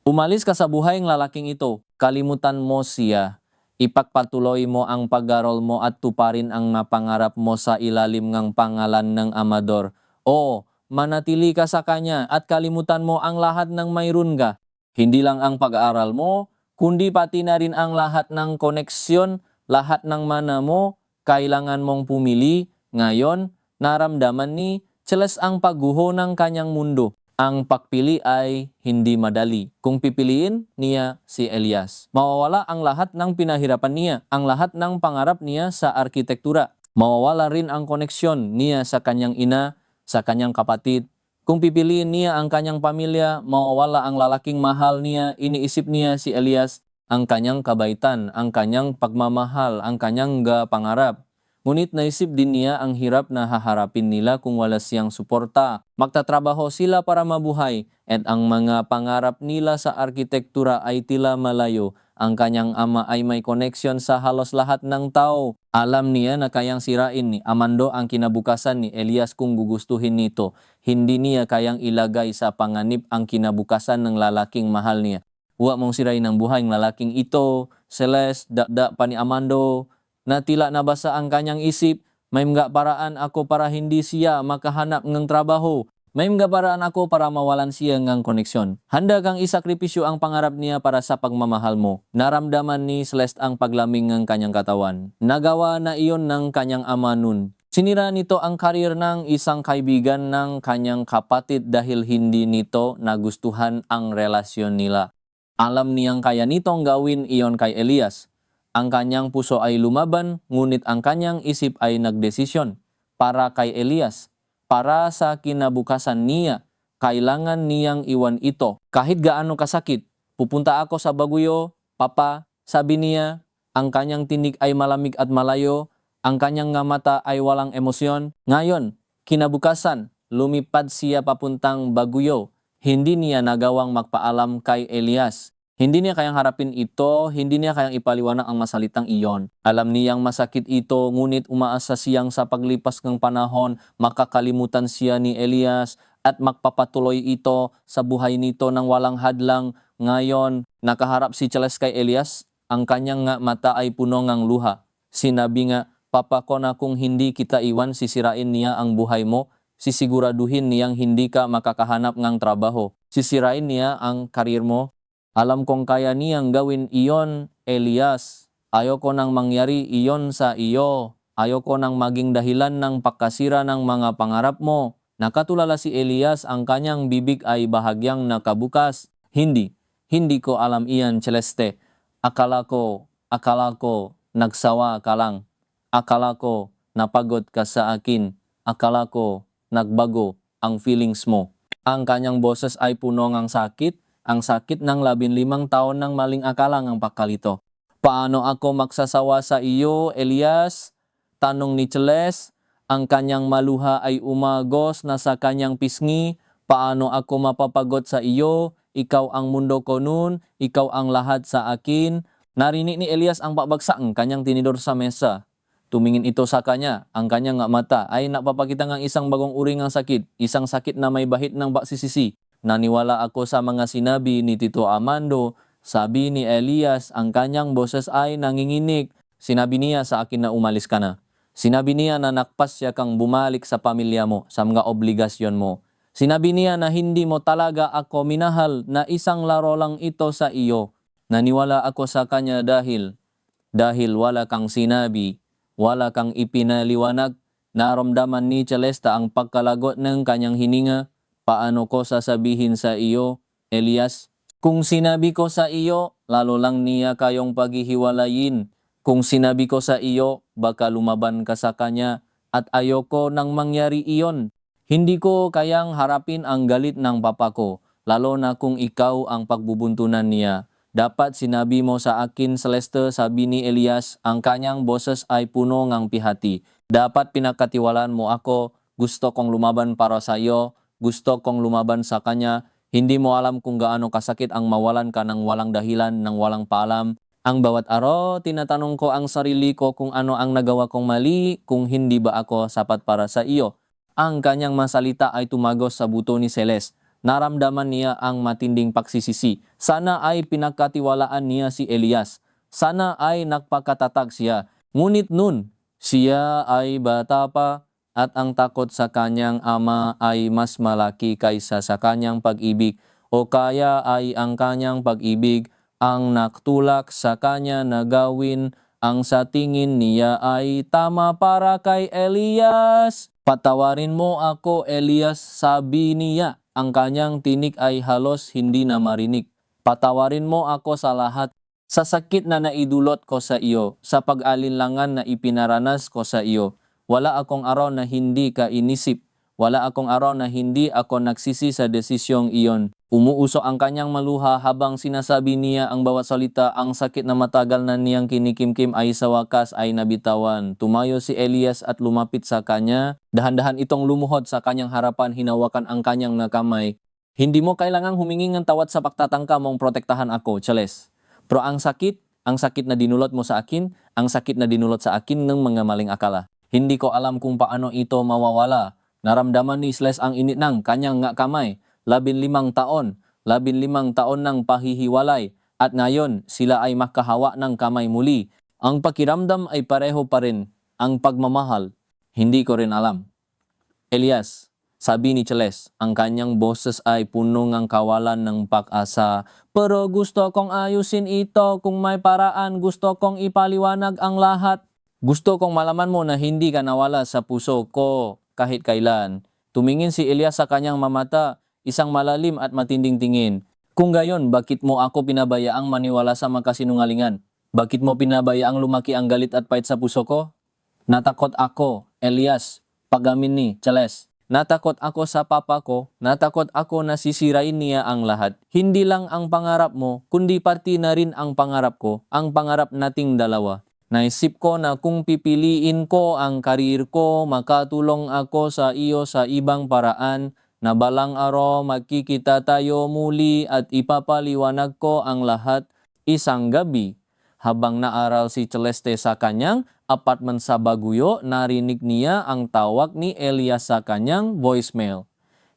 Umalis ka sa buhay ng lalaking ito. Kalimutan mo siya. Ipagpatuloy mo ang pag-aral mo at tuparin ang mapangarap mo sa ilalim ng pangalan ng Amador. O manatili ka sa Kanya at kalimutan mo ang lahat ng mayroon ka. Hindi lang ang pag-aaral mo, kundi pati na rin ang lahat ng koneksyon, lahat ng mana mo, kailangan mong pumili. Ngayon, naramdaman ni Celeste ang pagguho ng kanyang mundo. Ang pagpili ay hindi madali. Kung pipiliin niya si Elias, mawawala ang lahat ng pinahirapan niya, ang lahat ng pangarap niya sa arkitektura. Mawawala rin ang koneksyon niya sa kanyang ina, sa kanyang kapatid. Kung pipiliin niya ang kanyang pamilya, mawawala ang lalaking mahal niya. Iniisip niya si Elias, ang kanyang kabaitan, ang kanyang pagmamahal, ang kanyang pangarap. Ngunit naisip din niya ang hirap na haharapin nila kung wala siyang suporta. Magtatrabaho sila para mabuhay at ang mga pangarap nila sa arkitektura ay tila malayo. Ang kanyang ama ay may koneksyon sa halos lahat ng tao. Alam niya na kayang sirain ni Amando ang kinabukasan ni Elias kung gugustuhin nito. Hindi niya kayang ilagay sa panganib ang kinabukasan ng lalaking mahal niya. Huwag mong sirain ang buhay ng lalaking ito. Celeste, dakda pa ni Amando, na tila nabasa ang kanyang isip. May mga paraan ako para hindi siya makahanap ng trabaho. May mga paraan ako para mawalan siya ng koneksyon. Handa kang isakripisyo ang pangarap niya para sa pagmamahal mo. Naramdaman ni Celeste ang paglamig ng kanyang katawan. Nagawa na iyon ng kanyang ama nun. Sinira nito ang karir ng isang kaibigan ng kanyang kapatid dahil hindi nito nagustuhan ang relasyon nila. Alam niyang kaya nitong gawin iyon kay Elias. Ang kanyang puso ay lumaban, ngunit ang kanyang isip ay nagdesisyon para kay Elias. Para sa kinabukasan niya, kailangan niyang iwan ito. Kahit gaano kasakit, pupunta ako sa Baguio, Papa, sabi niya. Ang kanyang tinig ay malamig at malayo, ang kanyang nga mata ay walang emosyon. Ngayon, kinabukasan, lumipad siya papuntang Baguio. Hindi niya nagawang magpaalam kay Elias. Hindi niya kayang harapin ito, hindi niya kayang ipaliwanag ang masalitang iyon. Alam niyang masakit ito, ngunit umaasa siyang sa paglipas ng panahon, makakalimutan siya ni Elias at magpapatuloy ito sa buhay nito ng walang hadlang. Ngayon, nakaharap si Celeste kay Elias, ang kanyang nga mata ay puno ng luha. Sinabi nga, Papa ko na kung hindi kita iwan, sisirain niya ang buhay mo, sisiguraduhin niyang hindi ka makakahanap ng trabaho, sisirain niya ang karir mo. Alam kong kaya niyang gawin iyon, Elias. Ayoko nang mangyari iyon sa iyo. Ayoko nang maging dahilan ng pagkasira ng mga pangarap mo. Nakatulala si Elias, ang kanyang bibig ay bahagyang nakabukas. Hindi ko alam iyan, Celeste. Akala ko, nagsawa ka lang. Akala ko, napagod ka sa akin. Akala ko, nagbago ang feelings mo. Ang kanyang boses ay puno ng sakit. Ang sakit ng 15 taon ng maling akala ng pakalito. Paano ako magsasawa sa iyo, Elias? Tanong ni Celeste. Ang kanyang maluha ay umagos na sa kanyang pisngi. Paano ako mapapagod sa iyo? Ikaw ang mundo ko noon, ikaw ang lahat sa akin. Narinig ni Elias ang pagbagsak ng kanyang tinidor sa mesa. Tumingin ito sa kanya, ang kanyang mata ay napapakita ng isang bagong uri ng sakit, isang sakit na may bahit ng baksisisi. Naniwala ako sa mga sinabi ni Tito Amando. Sabi ni Elias, ang kanyang boses ay nanginginig. Sinabi niya sa akin na umalis ka na. Sinabi niya na nakpas siya kang bumalik sa pamilya mo, sa mga obligasyon mo. Sinabi niya na hindi mo talaga ako minahal, na isang laro lang ito sa iyo. Naniwala ako sa kanya dahil wala kang sinabi, wala kang ipinaliwanag. Naramdaman ni Celeste ang pagkalagot ng kanyang hininga. Paano ko sasabihin sa iyo, Elias? Kung sinabi ko sa iyo, lalo lang niya kayong paghihiwalayin. Kung sinabi ko sa iyo, baka lumaban ka sa kanya at ayoko nang mangyari iyon. Hindi ko kayang harapin ang galit ng papa ko, lalo na kung ikaw ang pagbubuntunan niya. Dapat sinabi mo sa akin, Celeste, sabi ni Elias, ang kanyang boses ay puno ng pihati. Dapat pinakatiwalaan mo ako, gusto kong lumaban para sa iyo. Gusto kong lumaban sa kanya. Hindi mo alam kung gaano kasakit ang mawalan ka ng walang dahilan, ng walang paalam. Ang bawat araw, tinatanong ko ang sarili ko kung ano ang nagawa kong mali, kung hindi ba ako sapat para sa iyo. Ang kanyang masalita ay tumagos sa buto ni Celeste. Naramdaman niya ang matinding pagsisisi. Sana ay pinagkatiwalaan niya si Elias. Sana ay nagpakatatag siya. Ngunit nun, siya ay bata pa. at ang takot sa kanyang ama ay mas malaki kaysa sa kanyang pag-ibig, o kaya ay ang kanyang pag-ibig ang naktulak sa kanya na gawin ang sa tingin niya ay tama para kay Elias. Patawarin mo ako, Elias, sabi niya. Ang kanyang tinig ay halos hindi na marinig. Patawarin mo ako sa lahat, sa sakit na naidulot ko sa iyo, sa pag-alinlangan na ipinaranas ko sa iyo. Wala akong araw na hindi ka inisip. Wala akong araw na hindi ako nagsisi sa desisyong iyon. Umuuso ang kanyang maluha habang sinasabi niya ang bawat salita. Ang sakit na matagal na niyang kinikimkim ay sa wakas ay nabitawan. Tumayo si Elias at lumapit sa kanya. Dahan-dahan itong lumuhod sa kanyang harapan, hinawakan ang kanyang nakamay. Hindi mo kailangang humingi ng tawad sa pagtatangka mong protektahan ako, Charles. Pero ang sakit na dinulot mo sa akin, ang sakit na dinulot sa akin ng mga maling akala. Hindi ko alam kung paano ito mawawala. Naramdaman ni Celeste ang init ng kanyang nga kamay. 15 taon ng pahihiwalay, at ngayon sila ay makahawa ng kamay muli. Ang pakiramdam ay pareho pa rin. Ang pagmamahal, hindi ko rin alam. Elias, sabi ni Celeste, ang kanyang boses ay puno ng kawalan ng pag-asa. Pero gusto kong ayusin ito, kung may paraan, gusto kong ipaliwanag ang lahat. Gusto kong malaman mo na hindi ka nawala sa puso ko kahit kailan. Tumingin si Elias sa kanyang mamata, isang malalim at matinding tingin. Kung gayon, bakit mo ako pinabayaang maniwala sa makasinungalingan? Bakit mo pinabayaang lumaki ang galit at pait sa puso ko? Natakot ako, Elias, pagamin ni Celeste. Natakot ako sa papa ko, natakot ako na sisirain niya ang lahat. Hindi lang ang pangarap mo, kundi pati na rin ang pangarap ko, ang pangarap nating dalawa. Naisip ko na kung pipiliin ko ang karir ko, makatulong ako sa iyo sa ibang paraan, na balang araw magkikita tayo muli at ipapaliwanag ko ang lahat. Isang gabi, habang naaral si Celeste sa kanyang apartment sa Baguio, narinig niya ang tawag ni Elias sa kanyang voicemail.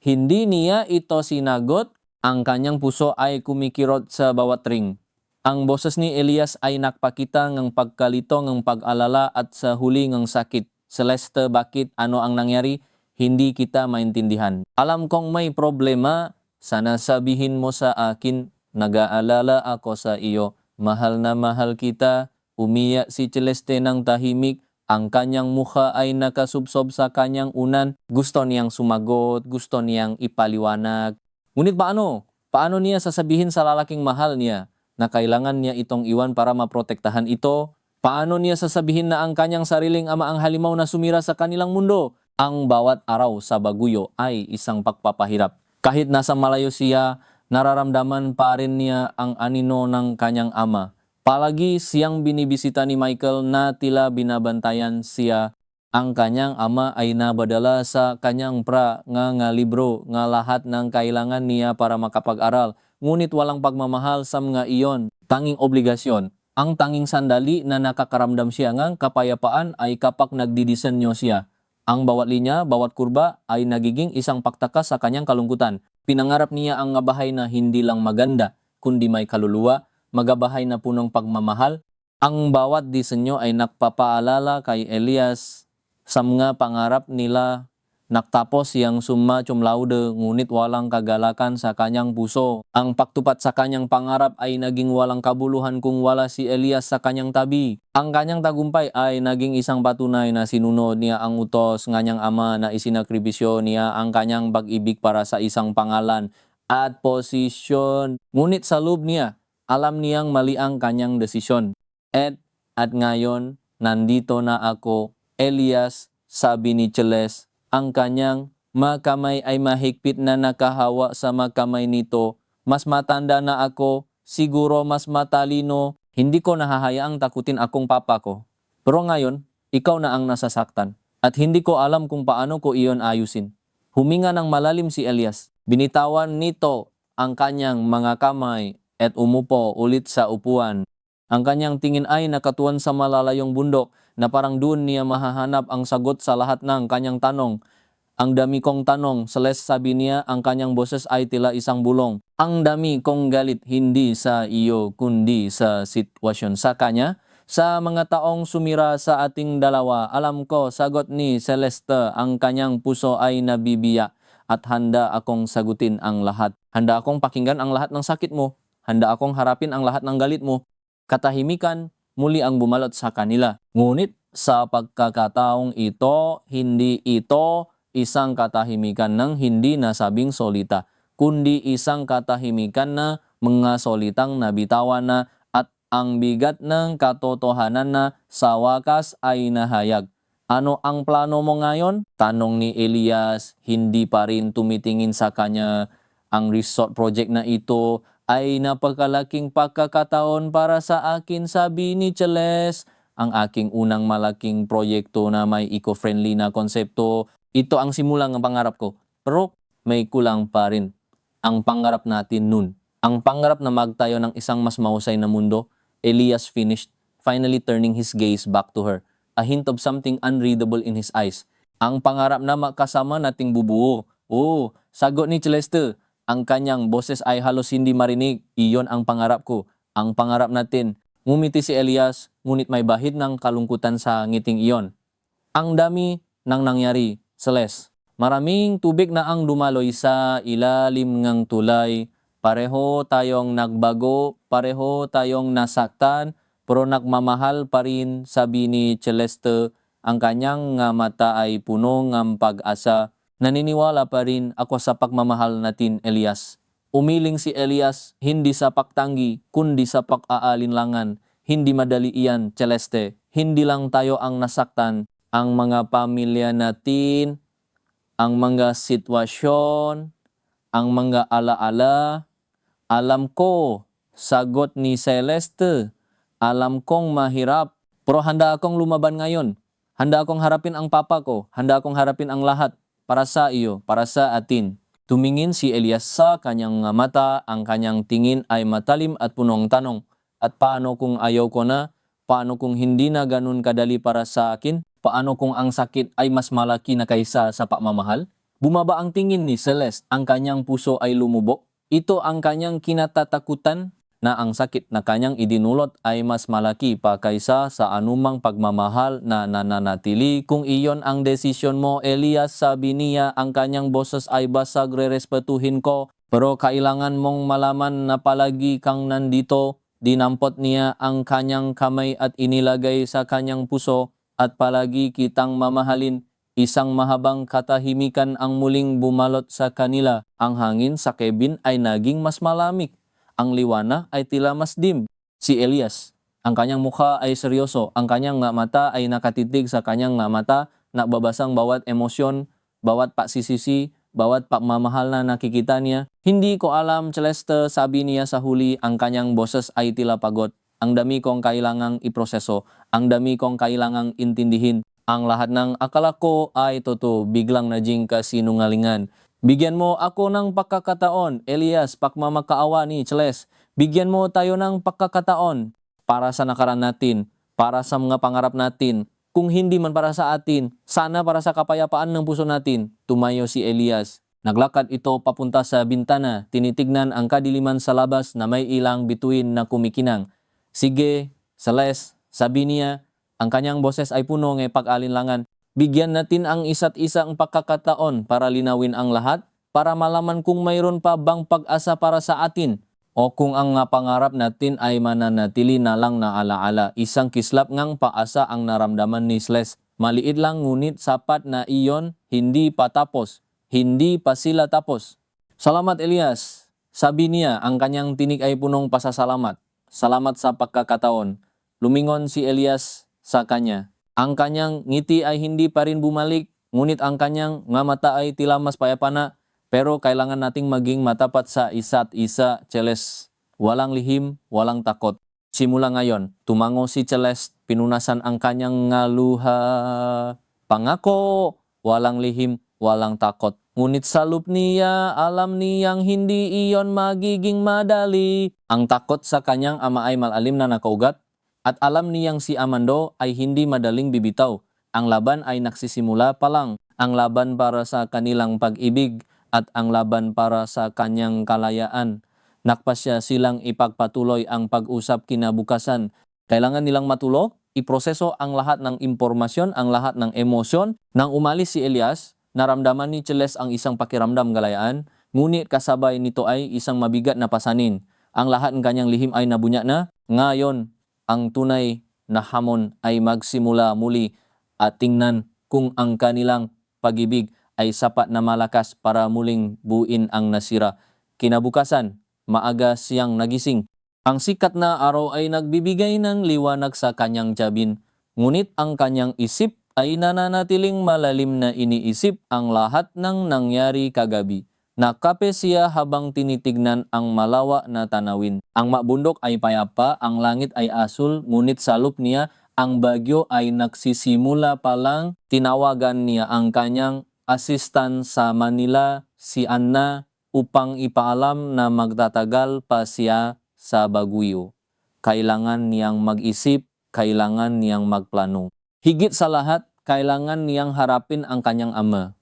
Hindi niya ito sinagot, ang kanyang puso ay kumikirot sa bawat ring. Ang boses ni Elias ay nakpakita ng pagkalito, ng pag-alala at sa huli ng sakit. Celeste, bakit? Ano ang nangyari? Hindi kita maintindihan. Alam kong may problema, sana sabihin mo sa akin, nag-aalala ako sa iyo. Mahal na mahal kita. Umiyak si Celeste ng tahimik. Ang kanyang mukha ay nakasubsob sa kanyang unan. Gusto niyang sumagot, gusto niyang ipaliwanag. Ngunit paano? Paano niya sasabihin sa lalaking mahal niya na kailangan niya itong iwan para maprotektahan ito? Paano niya sasabihin na ang kanyang sariling ama ang halimaw na sumira sa kanilang mundo? Ang bawat araw sa Baguio ay isang pagpapahirap. Kahit nasa malayo siya, nararamdaman pa rin niya ang anino ng kanyang ama. Palagi siyang binibisita ni Michael na tila binabantayan siya. Ang kanyang ama ay nabadala sa kanyang nga libro nga lahat ng kailangan niya para makapag-aral. Ngunit walang pagmamahal sa mga iyon, tanging obligasyon. Ang tanging sandali na nakakaramdam siya ng kapayapaan ay kapag nagdidisenyo siya. Ang bawat linya, bawat kurba ay nagiging isang paktaka sa kanyang kalungkutan. Pinangarap niya ang bahay na hindi lang maganda, kundi may kaluluwa, magabahay na punong pagmamahal. Ang bawat disenyo ay nagpapaalala kay Elias sa mga pangarap nila. Naktapos siyang summa cum laude, ngunit walang kagalakan sa kanyang puso. Ang pagtupat sa kanyang pangarap ay naging walang kabuluhan kung wala si Elias sa kanyang tabi. Ang kanyang tagumpay ay naging isang patunay na sinunod niya ang utos ng kanyang ama, na isinakripisyo niya ang kanyang pag-ibig para sa isang pangalan at posisyon. Ngunit sa loob niya, alam niyang mali ang kanyang desisyon. At ngayon, nandito na ako, Elias, sabi ni Celeste. Ang kanyang makamay ay mahigpit na nakahawa sa makamay nito. Mas matanda na ako, siguro mas matalino. Hindi ko nahahayaang takutin akong papa ko. Pero ngayon, ikaw na ang nasasaktan. At hindi ko alam kung paano ko iyon ayusin. Huminga ng malalim si Elias. Binitawan nito ang kanyang mga kamay at umupo ulit sa upuan. Ang kanyang tingin ay nakatuon sa malalayong bundok na parang doon niya mahahanap ang sagot sa lahat ng kanyang tanong. Ang dami kong tanong, Celeste, sabi niya, ang kanyang boses ay tila isang bulong. Ang dami kong galit, hindi sa iyo kundi sa sitwasyon sa kanya. Sa mga taong sumira sa ating dalawa, alam ko, sagot ni Celeste, ang kanyang puso ay nabibiyak at handa akong sagutin ang lahat. Handa akong pakinggan ang lahat ng sakit mo. Handa akong harapin ang lahat ng galit mo. Katahimikan muli ang bumalot sa kanila. Ngunit sa pagkakataong ito, hindi ito isang katahimikan ng hindi nasabing solita, kundi isang katahimikan na mga solitang nabitawan na at ang bigat ng katotohanan na sa wakas ay nahayag. Ano ang plano mo ngayon? Tanong ni Elias, hindi pa rin tumitingin sa kanya. Ang resort project na ito ay napakalaking pagkakataon para sa akin, sabi ni Cheles. Ang aking unang malaking proyekto na may eco-friendly na konsepto. Ito ang simulang ng pangarap ko. Pero may kulang pa rin. Ang pangarap natin nun. Ang pangarap na magtayo ng isang mas mahusay na mundo. Elias finished, finally turning his gaze back to her. A hint of something unreadable in his eyes. Ang pangarap na makasama nating bubuo. Oh, sagot ni Celeste. Ang kanyang boses ay halos hindi marinig. Iyon ang pangarap ko. Ang pangarap natin. Ngumiti si Elias, ngunit may bahid ng kalungkutan sa ngiting iyon. Ang dami ng nangyari, Celeste. Maraming tubig na ang dumaloy sa ilalim ng tulay. Pareho tayong nagbago, pareho tayong nasaktan, pero nagmamahal pa rin, sabi ni Celeste. Ang kanyang mata ay puno ng pag-asa. Naniniwala pa rin ako sa pagmamahal natin, Elias. Umiling si Elias, hindi sa pagtanggi, kundi sa pag-aalinlangan. Hindi madali iyan, Celeste. Hindi lang tayo ang nasaktan. Ang mga pamilya natin, ang mga sitwasyon, ang mga alaala. Alam ko, sagot ni Celeste. Alam kong mahirap, pero handa akong lumaban ngayon. Handa akong harapin ang papa ko. Handa akong harapin ang lahat para sa iyo, para sa atin. Tumingin si Elias sa kanyang mata. Ang kanyang tingin ay matalim at punong tanong. At paano kung ayaw ko na? Paano kung hindi na ganun kadali para sa akin? Paano kung ang sakit ay mas malaki na kaysa sa pagmamahal? Bumaba ang tingin ni Celeste. Ang kanyang puso ay lumubog. Ito ang kanyang kinatatakutan, na ang sakit na kanyang idinulot ay mas malaki pa kaysa sa anumang pagmamahal na nananatili. Kung iyon ang desisyon mo, Elias, sabi niya, ang kanyang boses ay basag, rerespetuhin ko. Pero kailangan mong malaman na palagi kang nandito. Dinampot niya ang kanyang kamay at inilagay sa kanyang puso, at palagi kitang mamahalin. Isang mahabang katahimikan ang muling bumalot sa kanila. Ang hangin sa cabin ay naging mas malamig. Ang liwanag ay tila mas dim. Si Elias, ang kanyang mukha ay seryoso. Ang kanyang mata ay nakatitig sa kanyang mata, nagbabasang bawat emosyon, bawat pagsisisi, bawat pagmamahal na nakikita niya. Hindi ko alam, Celeste, sabi niya sa huli. Ang kanyang boses ay tila pagod. Ang dami kong kailangang iproseso. Ang dami kong kailangang intindihin. Ang lahat ng akala ko ay totoo, biglang naging kasinungalingan. Bigyan mo ako ng pagkakataon, Elias, pagmamakaawa ni Celeste. Bigyan mo tayo ng pagkakataon para sa nakaraan natin, para sa mga pangarap natin. Kung hindi man para sa atin, sana para sa kapayapaan ng puso natin. Tumayo si Elias. Naglakad ito papunta sa bintana, tinitignan ang kadiliman sa labas na may ilang bituin na kumikinang. Sige, Celeste, sabi niya. Ang kanyang boses ay puno ng pag-alinlangan. Bigyan natin ang isa't isang pagkakataon para linawin ang lahat, para malaman kung mayroon pa bang pag-asa para sa atin, o kung ang pangarap natin ay mananatili na lang na alaala. Isang kislap ngang paasa ang naramdaman ni Celeste. Maliit lang ngunit sapat na iyon, hindi pa tapos. Hindi pa sila tapos. Salamat, Elias. Sabi niya, ang kanyang tinig ay punong pasasalamat. Salamat sa pagkakataon. Lumingon si Elias sa kanya. Ang kanyang ngiti ay hindi pa rin bumalik, ngunit ang kanyang nga mata ay tila mas payapa na. Pero kailangan nating maging matapat sa isa't isa, Celeste. Walang lihim, walang takot. Simula ngayon, tumango si Celeste, pinunasan ang kanyang luha. Pangako, walang lihim, walang takot. Ngunit sa loob niya, alam niyang hindi iyon magiging madali. Ang takot sa kanyang ama ay malalim na nakaugat. At alam niyang si Amando ay hindi madaling bibitaw. Ang laban ay nagsisimula pa lang. Ang laban para sa kanilang pag-ibig at ang laban para sa kanyang kalayaan. Nakpasya silang ipagpatuloy ang pag-usap kinabukasan. Kailangan nilang matulog, iproseso ang lahat ng impormasyon, ang lahat ng emosyon. Nang umalis si Elias, naramdaman ni Celeste ang isang pakiramdam galayaan, ngunit kasabay nito ay isang mabigat na pasanin. Ang lahat ng kanyang lihim ay nabunya na. Ngayon, ang tunay na hamon ay magsimula muli at tingnan kung ang kanilang pag-ibig ay sapat na malakas para muling buuin ang nasira. Kinabukasan, maaga siyang nagising. Ang sikat na araw ay nagbibigay ng liwanag sa kanyang jabin, ngunit ang kanyang isip ay nananatiling malalim na iniisip ang lahat ng nangyari kagabi. Nakape siya habang tinitignan ang malawa na tanawin. Ang mabundok ay payapa, ang langit ay asul, ngunit sa loob niya ang bagyo ay nagsisimula pa lang. Tinawagan niya ang kanyang assistant sa Manila, si Anna, upang ipaalam na magtatagal pa siya sa Baguio. Kailangan niyang mag-isip, kailangan niyang magplano. Higit sa lahat, kailangan niyang harapin ang kanyang ama.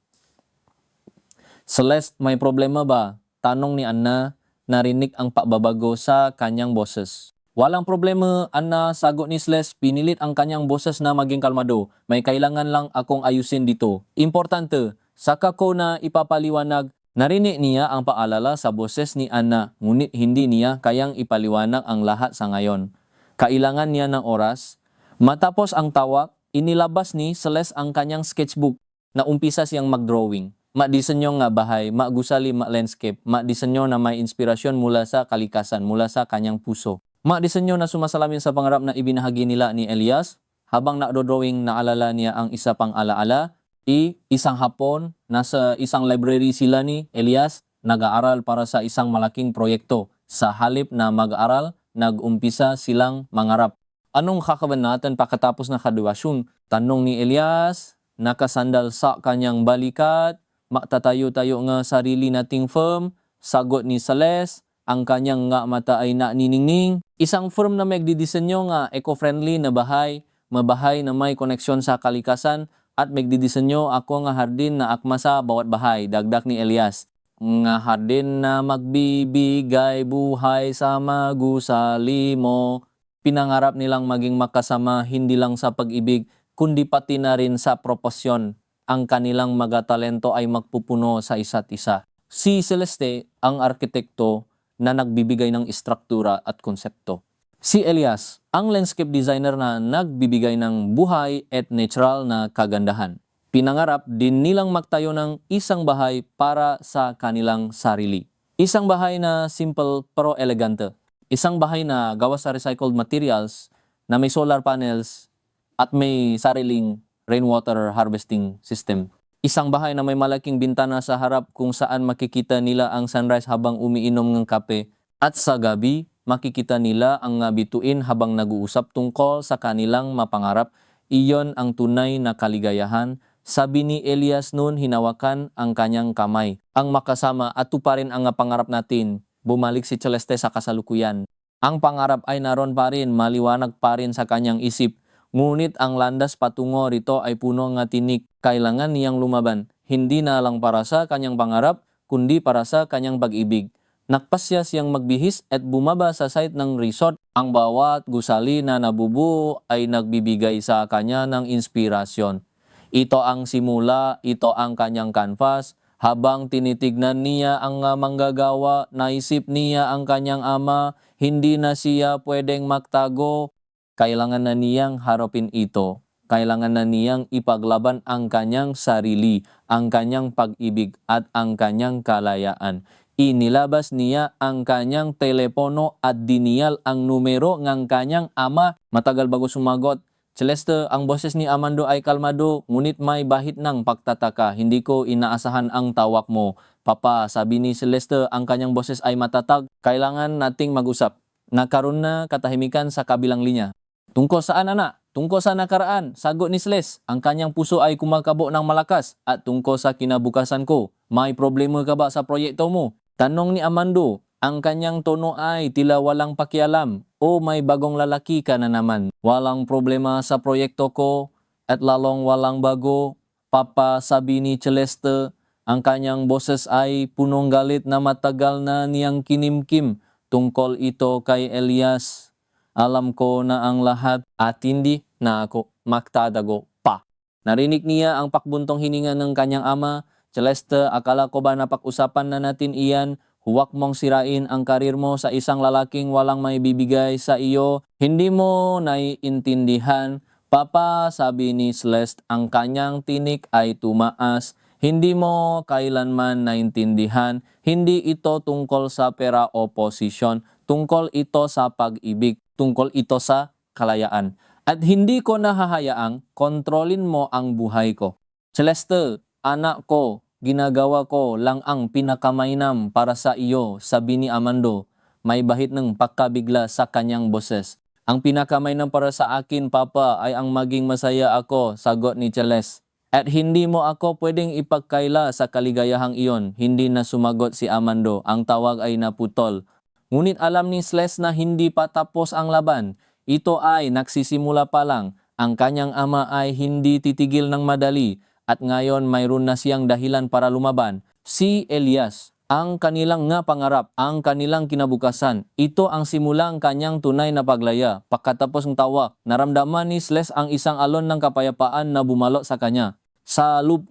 Celeste, may problema ba? Tanong ni Anna, narinig ang pagbabago sa kanyang boses. Walang problema, Anna, sagot ni Celeste, pinilit ang kanyang boses na maging kalmado. May kailangan lang akong ayusin dito. Importante, saka ko na ipapaliwanag. Narinig niya ang paalala sa boses ni Anna, ngunit hindi niya kayang ipaliwanag ang lahat sa ngayon. Kailangan niya ng oras. Matapos ang tawag, inilabas ni Celeste ang kanyang sketchbook na umpisa siyang mag-drawing. Madisenyo nga bahay, magusali, landscape, madisenyo na may inspirasyon mula sa kalikasan, mula sa kanyang puso. Madisenyo na sumasalamin sa pangarap na ibinahagi nila ni Elias. Habang nakdo-drawing, naalala niya ang isa pang alaala. Isang hapon, nasa isang library sila ni Elias, nag-aaral para sa isang malaking proyekto. Sa halip na mag-aaral, nag-umpisa silang mangarap. Anong kakaban natin pagkatapos na graduasyon? Tanong ni Elias, nakasandal sa kanyang balikat, matatayo-tayo nga sarili nating firm. Sagot ni Celeste, ang kanyang nga mata ay naniningning. Isang firm na magdidisenyo nga eco-friendly na bahay, mabahay na may koneksyon sa kalikasan, at magdidisenyo ako nga hardin na akma sa bawat bahay. Dagdag ni Elias, nga hardin na magbibigay buhay sa magusali mo. Pinangarap nilang maging makasama hindi lang sa pag-ibig, kundi pati na rin sa propasyon. Ang kanilang mga talento ay magpupuno sa isa't isa. Si Celeste ang arkitekto na nagbibigay ng istruktura at konsepto. Si Elias, ang landscape designer na nagbibigay ng buhay at natural na kagandahan. Pinangarap din nilang magtayo ng isang bahay para sa kanilang sarili. Isang bahay na simple pero elegante. Isang bahay na gawa sa recycled materials, na may solar panels at may sariling rainwater harvesting system. Isang bahay na may malaking bintana sa harap kung saan makikita nila ang sunrise habang umiinom ng kape, at sa gabi makikita nila ang bituin habang nag-uusap tungkol sa kanilang mapangarap. Iyon ang tunay na kaligayahan. Sabi ni Elias noon, hinawakan ang kanyang kamay. Ang makasama at tuparin ang pangarap natin. Bumalik si Celeste sa kasalukuyan. Ang pangarap ay naroon pa rin, maliwanag pa rin sa kanyang isip. Ngunit ang landas patungo rito ay puno ng tinik. Kailangan niyang lumaban. Hindi na lang para sa kanyang pangarap, kundi para sa kanyang pag-ibig. Nagpasya siyang magbihis at bumaba sa site ng resort. Ang bawat gusali na nabubuo ay nagbibigay sa kanya ng inspirasyon. Ito ang simula, ito ang kanyang canvas. Habang tinitignan niya ang manggagawa, naisip niya ang kanyang ama. Hindi na siya pwedeng magtago. Kailangan na niyang harapin ito. Kailangan na niyang ipaglaban ang kanyang sarili, ang kanyang pag-ibig at ang kanyang kalayaan. Inilabas niya ang kanyang telepono at diniyal ang numero ng kanyang ama. Matagal bago sumagot. Celeste, ang boses ni Amando ay kalmado, ngunit may bahid ng pagtataka. Hindi ko inaasahan ang tawag mo. Papa, sabi ni Celeste, ang kanyang boses ay matatag. Kailangan nating mag-usap. Nakaroon na katahimikan sa kabilang linya. Tungkol saan, anak? Tungkol sa nakaraan, sagot ni Celeste. Ang kanyang puso ay kumakabo ng malakas. At tungkol sa kinabukasan ko, may problema ka ba sa proyekto mo? Tanong ni Amando. Ang kanyang tono ay tila walang pakialam. O may bagong lalaki ka na naman. Walang problema sa proyekto ko at lalong walang bago. Papa, sabi ni Celeste. Ang kanyang boses ay punong galit na matagal na niyang kinimkim. Tungkol ito kay Elias. Alam ko na ang lahat at hindi na ako magtatago pa. Narinig niya ang pakbuntong hininga ng kanyang ama. Celeste, akala ko ba napag-usapan na natin iyan? Huwag mong sirain ang karir mo sa isang lalaking walang may bibigay sa iyo. Hindi mo naiintindihan. Papa, sabi ni Celeste, ang kanyang tinik ay tumaas. Hindi mo kailanman naintindihan. Hindi ito tungkol sa pera o posisyon. Tungkol ito sa pag-ibig. Tungkol ito sa kalayaan. At hindi ko nahahayaang kontrolin mo ang buhay ko. Celeste, anak ko, ginagawa ko lang ang pinakamainam para sa iyo, sabi ni Amando. May bahid ng pagkabigla sa kanyang boses. Ang pinakamainam para sa akin, Papa, ay ang maging masaya ako, sagot ni Celeste. At hindi mo ako pwedeng ipagkaila sa kaligayahang iyon. Hindi na sumagot si Amando. Ang tawag ay naputol. Ngunit alam ni Celeste na hindi pa tapos ang laban. Ito ay nagsisimula pa lang. Ang kanyang ama ay hindi titigil ng madali at ngayon mayroon na siyang dahilan para lumaban. Si Elias, ang kanilang nga pangarap, ang kanilang kinabukasan. Ito ang simulang kanyang tunay na paglaya. Pagkatapos ng tawa, naramdaman ni Celeste ang isang alon ng kapayapaan na bumalo sa kanya. Sa 15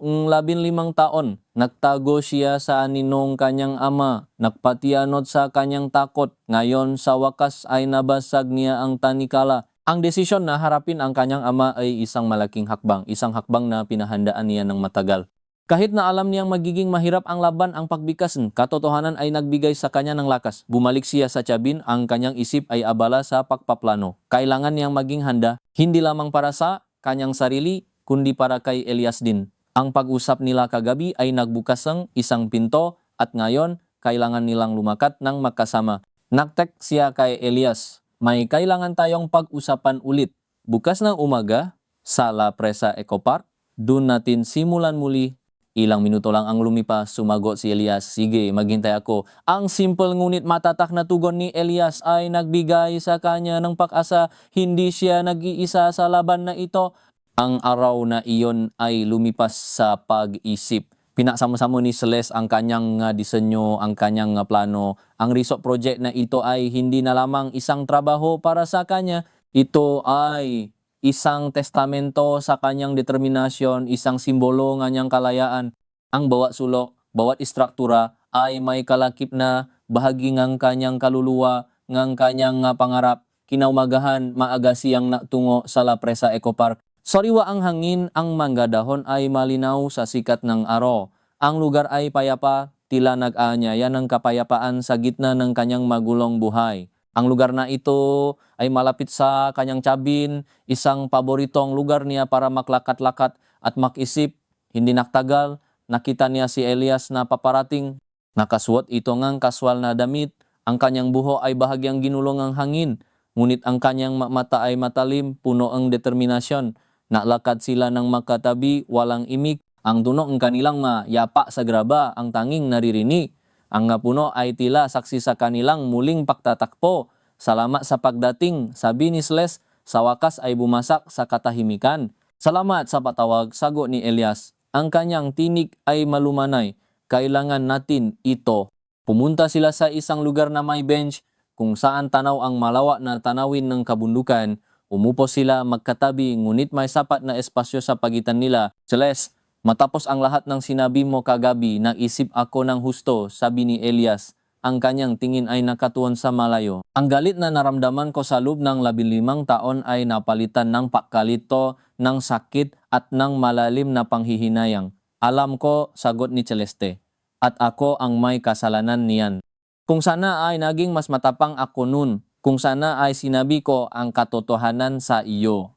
taon, nagtago siya sa ninong kanyang ama, nagpatianod sa kanyang takot. Ngayon sa wakas ay nabasag niya ang tanikala. Ang desisyon na harapin ang kanyang ama ay isang malaking hakbang, isang hakbang na pinahandaan niya ng matagal. Kahit na alam niyang magiging mahirap ang laban ang pagbigkas, katotohanan ay nagbigay sa kanya ng lakas. Bumalik siya sa Tiabin, ang kanyang isip ay abala sa pagpaplano. Kailangan niyang maging handa, hindi lamang para sa kanyang sarili, kundi para kay Elias din. Ang pag-usap nila kagabi ay nagbukas ng isang pinto at ngayon kailangan nilang lumakat ng magkasama. Nagtext siya kay Elias, may kailangan tayong pag-usapan ulit. Bukas ng umaga sa La Presa Eco Park, doon natin simulan muli. Ilang minuto lang ang lumipas, sumagot si Elias, sige, maghintay ako. Ang simple ngunit matatak na tugon ni Elias ay nagbigay sa kanya ng pag-asa. Hindi siya nag-iisa sa laban na ito. Ang araw na iyon ay lumipas sa pag-isip. Pinasamo-samo ni Celeste ang kanyang disenyo, ang kanyang plano. Ang resort project na ito ay hindi na lamang isang trabaho para sa kanya. Ito ay isang testamento sa kanyang determinasyon, isang simbolo ng kanyang kalayaan. Ang bawat sulok, bawat istruktura ay may kalakip na bahagi ng kanyang kaluluwa, ng kanyang pangarap. Kinaumagahan, maaga siyang natungo sa La Presa Eco Park. Sariwa ang hangin, ang mangga dahon ay malinaw sa sikat ng araw. Ang lugar ay payapa, tila nag-aanyaya ng kapayapaan sa gitna ng kanyang magulong buhay. Ang lugar na ito ay malapit sa kanyang Tiabin, isang paboritong lugar niya para maklakat-lakat at makisip. Hindi naktagal, nakita niya si Elias na paparating. Nakasuot ito ngang kaswal na damit. Ang kanyang buho ay bahagyang ginulong ang hangin. Ngunit ang kanyang mata ay matalim, puno ang determinasyon. Naglakad sila ng magkatabi, walang imik. Ang tunog ng kanilang mayapa sa graba, ang tanging naririnig. Ang puno ay tila saksi sa kanilang muling pagtatakpo. Salamat sa pagdating, sabi ni Celeste, sa wakas ay bumasak sa katahimikan. Salamat sa patawag, sagot ni Elias. Ang kanyang tinig ay malumanay. Kailangan natin ito. Pumunta sila sa isang lugar na may bench kung saan tanaw ang malawak na tanawin ng kabundukan. Umupo sila magkatabi ngunit may sapat na espasyo sa pagitan nila. Celeste, matapos ang lahat ng sinabi mo kagabi, naisip ako ng husto, sabi ni Elias. Ang kanyang tingin ay nakatuon sa malayo. Ang galit na naramdaman ko sa loob ng 15 taon ay napalitan ng pagkalito, ng sakit at ng malalim na panghihinayang. Alam ko, sagot ni Celeste, at ako ang may kasalanan niyan. Kung sana ay naging mas matapang ako nun, kung sana ay sinabi ko ang katotohanan sa iyo.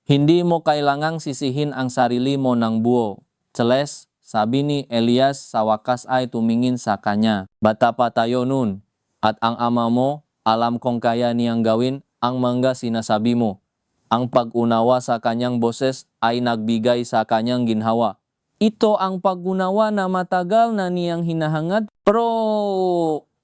Hindi mo kailangang sisihin ang sarili mo ng buo. Celeste, sabi ni Elias sa wakas ay tumingin sa kanya. Bata pa tayo nun. At ang ama mo, alam kong kaya niyang gawin ang mga sinasabi mo. Ang pag-unawa sa kanyang boses ay nagbigay sa kanyang ginhawa. Ito ang pag-unawa na matagal na niyang hinahangad. Pero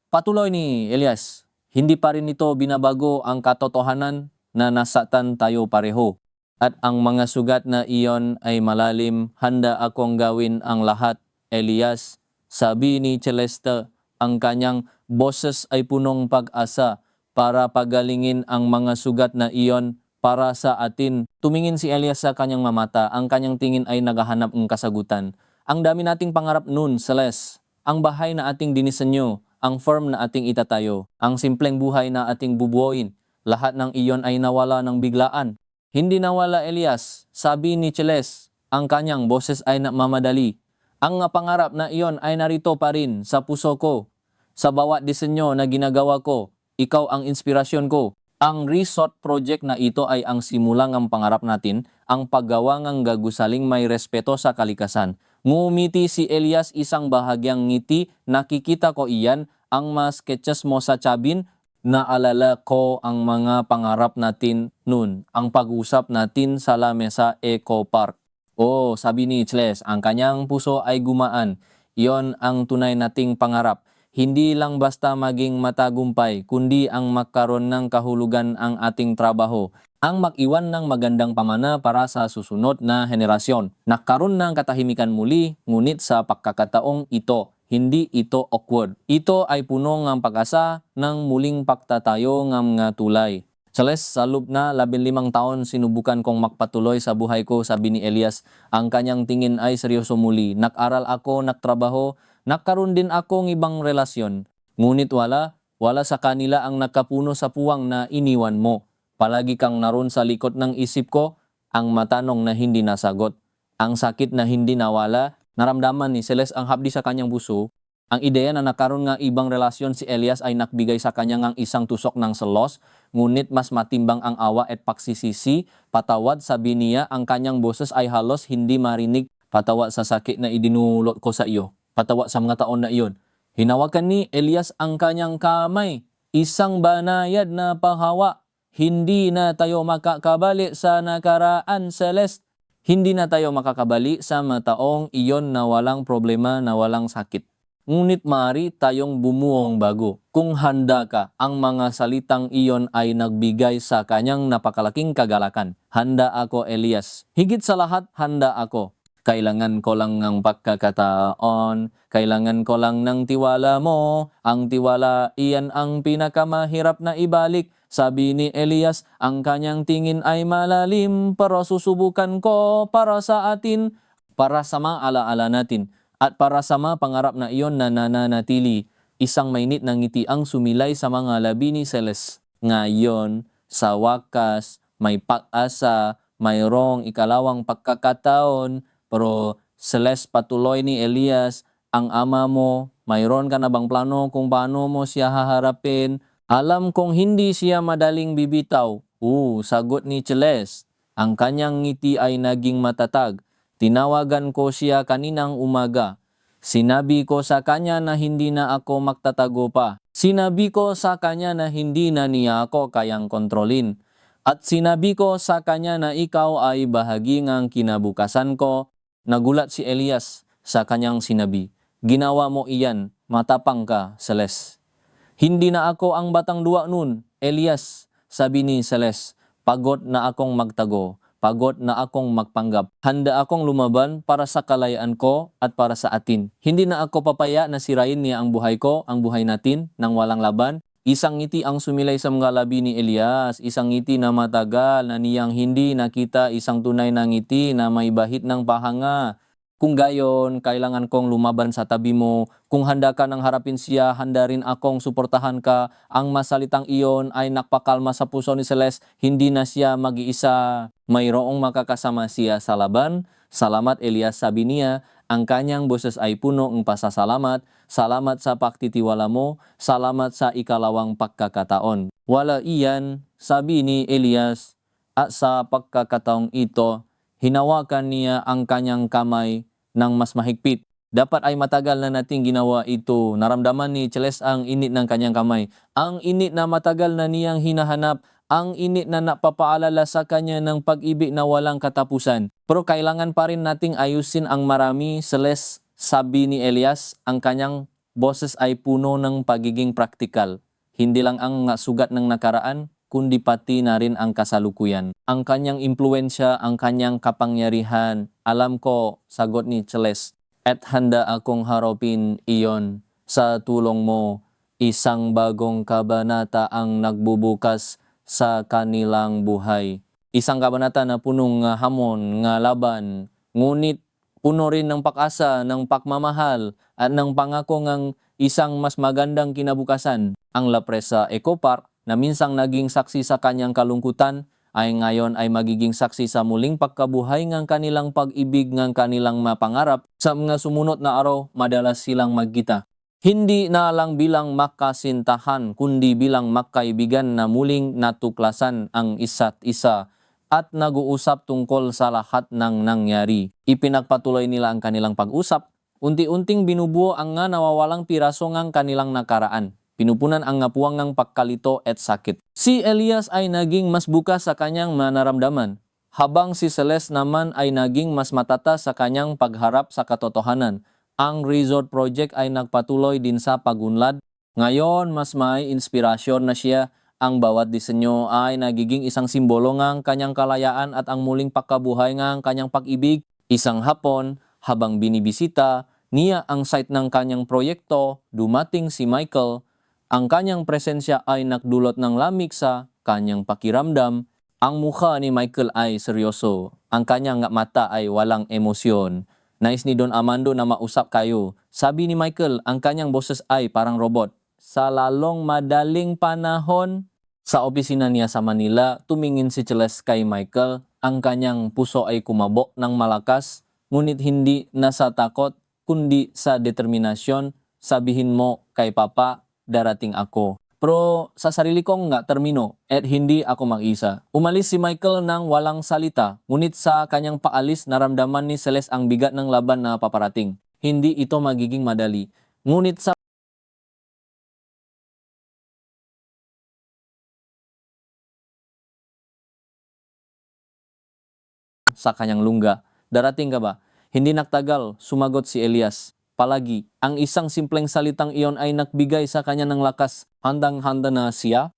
patuloy ni Elias. Hindi pa rin ito binabago ang katotohanan na nasaktan tayo pareho. At ang mga sugat na iyon ay malalim, handa akong gawin ang lahat. Elias, sabi ni Celeste, ang kanyang boses ay punong pag-asa. para pagalingin ang mga sugat na iyon para sa atin. Tumingin si Elias sa kanyang mamata, ang kanyang tingin ay naghahanap ng kasagutan. Ang dami nating pangarap noon, Celeste. Ang bahay na ating dinisenyo, ang firm na ating itatayo, ang simpleng buhay na ating bubuoin, lahat ng iyon ay nawala ng biglaan. Hindi nawala Elias, sabi ni Celeste, ang kanyang boses ay namamadali. Ang pangarap na iyon ay narito pa rin sa puso ko. Sa bawat disenyo na ginagawa ko, ikaw ang inspirasyon ko. Ang resort project na ito ay ang simulang ang pangarap natin, ang paggawa ng gagusaling may respeto sa kalikasan. Ngumiti si Elias isang bahagyang ngiti, nakikita ko iyan, ang mas sketches mo sa cabin, naalala ko ang mga pangarap natin noon, ang pag-usap natin sa lamesa Eco Park. Oh, sabi ni Celeste, ang kanyang puso ay gumaan. Iyon ang tunay nating pangarap. Hindi lang basta maging matagumpay, kundi ang magkaroon ng kahulugan ang ating trabaho. Ang mag-iwan ng magandang pamana para sa susunod na henerasyon. Nagkaroon ng katahimikan muli, ngunit sa pagkakataong ito, hindi ito awkward. Ito ay puno ng pag-asa ng muling pagtatayo ng mga tulay. Celeste, sa loob na 15 taon sinubukan kong magpatuloy sa buhay ko, sabi ni Elias. Ang kanyang tingin ay seryoso muli. Nag-aral ako, nagtrabaho, nagkaroon din akong ibang relasyon. Ngunit wala sa kanila ang nakapuno sa puwang na iniwan mo. Palagi kang naroon sa likod ng isip ko, ang matanong na hindi nasagot. Ang sakit na hindi nawala, naramdaman ni Celeste ang hapdi sa kanyang puso. Ang ideya na nakaroon nga ibang relasyon si Elias ay nakbigay sa kanya ng isang tusok ng selos, ngunit mas matimbang ang awa at pagsisisi. Patawad, sabi niya, ang kanyang boses ay halos hindi marinig. Patawad sa sakit na idinulot ko sa iyo. Patawad sa mga taon na iyon. Hinawakan ni Elias ang kanyang kamay, isang banayad na pahawa. Hindi na tayo makakabalik sa nakaraan, Celeste. Hindi na tayo makakabalik sa mga taong iyon na walang problema, na walang sakit. Ngunit maaari tayong bumuong bago. Kung handa ka, ang mga salitang iyon ay nagbigay sa kanyang napakalaking kagalakan. Handa ako, Elias. Higit sa lahat, handa ako. Kailangan ko lang ng pagkakataon. Kailangan ko lang ng tiwala mo. Ang tiwala, iyan ang pinakamahirap na ibalik. Sabi ni Elias, ang kanyang tingin ay malalim, pero susubukan ko para sa atin, para sa mga alaala natin. At para sa mga pangarap na iyon na nananatili, isang mainit na ngiti ang sumilay sa mga labi ni Celeste. Ngayon, sa wakas, may pag-asa, mayroong ikalawang pagkakataon, pero Celeste, patuloy ni Elias, ang ama mo, mayroon ka na bang plano kung paano mo siya haharapin? Alam kong hindi siya madaling bibitaw. Sagot ni Celeste. Ang kanyang ngiti ay naging matatag. Tinawagan ko siya kaninang umaga. Sinabi ko sa kanya na hindi na ako magtatago pa. Sinabi ko sa kanya na hindi na niya ako kayang kontrolin. At sinabi ko sa kanya na ikaw ay bahagi ng kinabukasan ko. Nagulat si Elias sa kanyang sinabi. Ginawa mo iyan, matapang ka, Celeste. Hindi na ako ang batang duwa nun, Elias, sabi ni Celeste. Pagod na akong magtago. Pagod na akong magpanggap. Handa akong lumaban para sa kalayaan ko at para sa atin. Hindi na ako papaya na sirain niya ang buhay ko, ang buhay natin, nang walang laban. Isang ngiti ang sumilay sa mga labi ni Elias. Isang ngiti na matagal na niyang hindi nakita. Isang tunay na ngiti na may bahid ng pahanga. Kung gayon, kailangan kong lumaban sa tabi mo. Kung handa ka nang harapin siya, handa rin akong suportahan ka. Ang masalitang iyon ay nakpakalma sa puso ni Celeste. Hindi na siya mag-iisa. Mayroong makakasama siya sa laban. Salamat, Elias, sabi niya. Ang kanyang boses ay puno ng pasasalamat. Salamat sa pagtitiwala mo. Salamat sa ikalawang pagkakataon. Wala iyan, sabi ni Elias. At sa pagkakataong ito, hinawakan niya ang kanyang kamay ng mas mahigpit. Dapat ay matagal na nating ginawa ito. Naramdaman ni Celeste ang init ng kanyang kamay. Ang init na matagal na niyang hinahanap. Ang init na napapaalala sa kanya ng pag-ibig na walang katapusan. Pero kailangan pa rin nating ayusin ang marami, Celeste, sabi ni Elias. Ang kanyang boses ay puno ng pagiging praktikal. Hindi lang ang sugat ng nakaraan, kundi pati na rin ang kasalukuyan. Ang kanyang impluensya, ang kanyang kapangyarihan. Alam ko, sagot ni Celeste, at handa akong harapin iyon sa tulong mo. Isang bagong kabanata ang nagbubukas sa kanilang buhay. Isang kabanata na punong nga hamon, nga laban, ngunit puno rin ng pag-asa, ng pagmamahal at ng pangako ng isang mas magandang kinabukasan. Ang Lapresa Eco Park na minsang naging saksi sa kanyang kalungkutan ay ngayon ay magiging saksi sa muling pagkabuhay ng kanilang pag-ibig ng kanilang mapangarap. Sa mga sumunod na araw, madalas silang magkita. Hindi na lang bilang makasintahan, kundi bilang magkaibigan na muling natuklasan ang isa't isa at nag-uusap tungkol sa lahat ng nangyari. Ipinagpatuloy nila ang kanilang pag-usap. Unti-unting binubuo ang nga nawawalang piraso ng kanilang nakaraan. Pinupunan ang ngapuang ng pagkalito at sakit. Si Elias ay naging mas bukas sa kanyang manaramdaman, habang si Celeste naman ay naging mas matata sa kanyang pagharap sa katotohanan. Ang resort project ay nagpatuloy din sa pagunlad. Ngayon, mas may inspirasyon na siya. Ang bawat disenyo ay nagiging isang simbolo ng kanyang kalayaan at ang muling pagkabuhay ng kanyang pag-ibig. Isang hapon, habang binibisita niya ang site ng kanyang proyekto, dumating si Michael. Ang kanyang presensya ay nagdulot ng lamig sa kanyang pakiramdam. Ang mukha ni Michael ay seryoso. Ang kanyang mata ay walang emosyon. Nais ni Don Armando na mausap kayo. Sabi ni Michael, ang kanyang boses ay parang robot. Sa lalong madaling panahon, sa opisina niya sa Manila, tumingin si Celeste kay Michael. Ang kanyang puso ay kumabok ng malakas, ngunit hindi na sa takot, kundi sa determinasyon. Sabihin mo kay Papa, darating ako. Pero sa sarili kong nga termino at hindi ako mag-isa. Umalis si Michael nang walang salita, ngunit sa kanyang paalis naramdaman ni Celeste ang bigat ng laban na paparating. Hindi ito magiging madali. Ngunit sa kanyang lungga, darating ka ba? Hindi nagtagal, sumagot si Elias. Palagi, ang isang simpleng salitang iyon ay nagbigay sa kanya ng lakas. Handang-handa na siya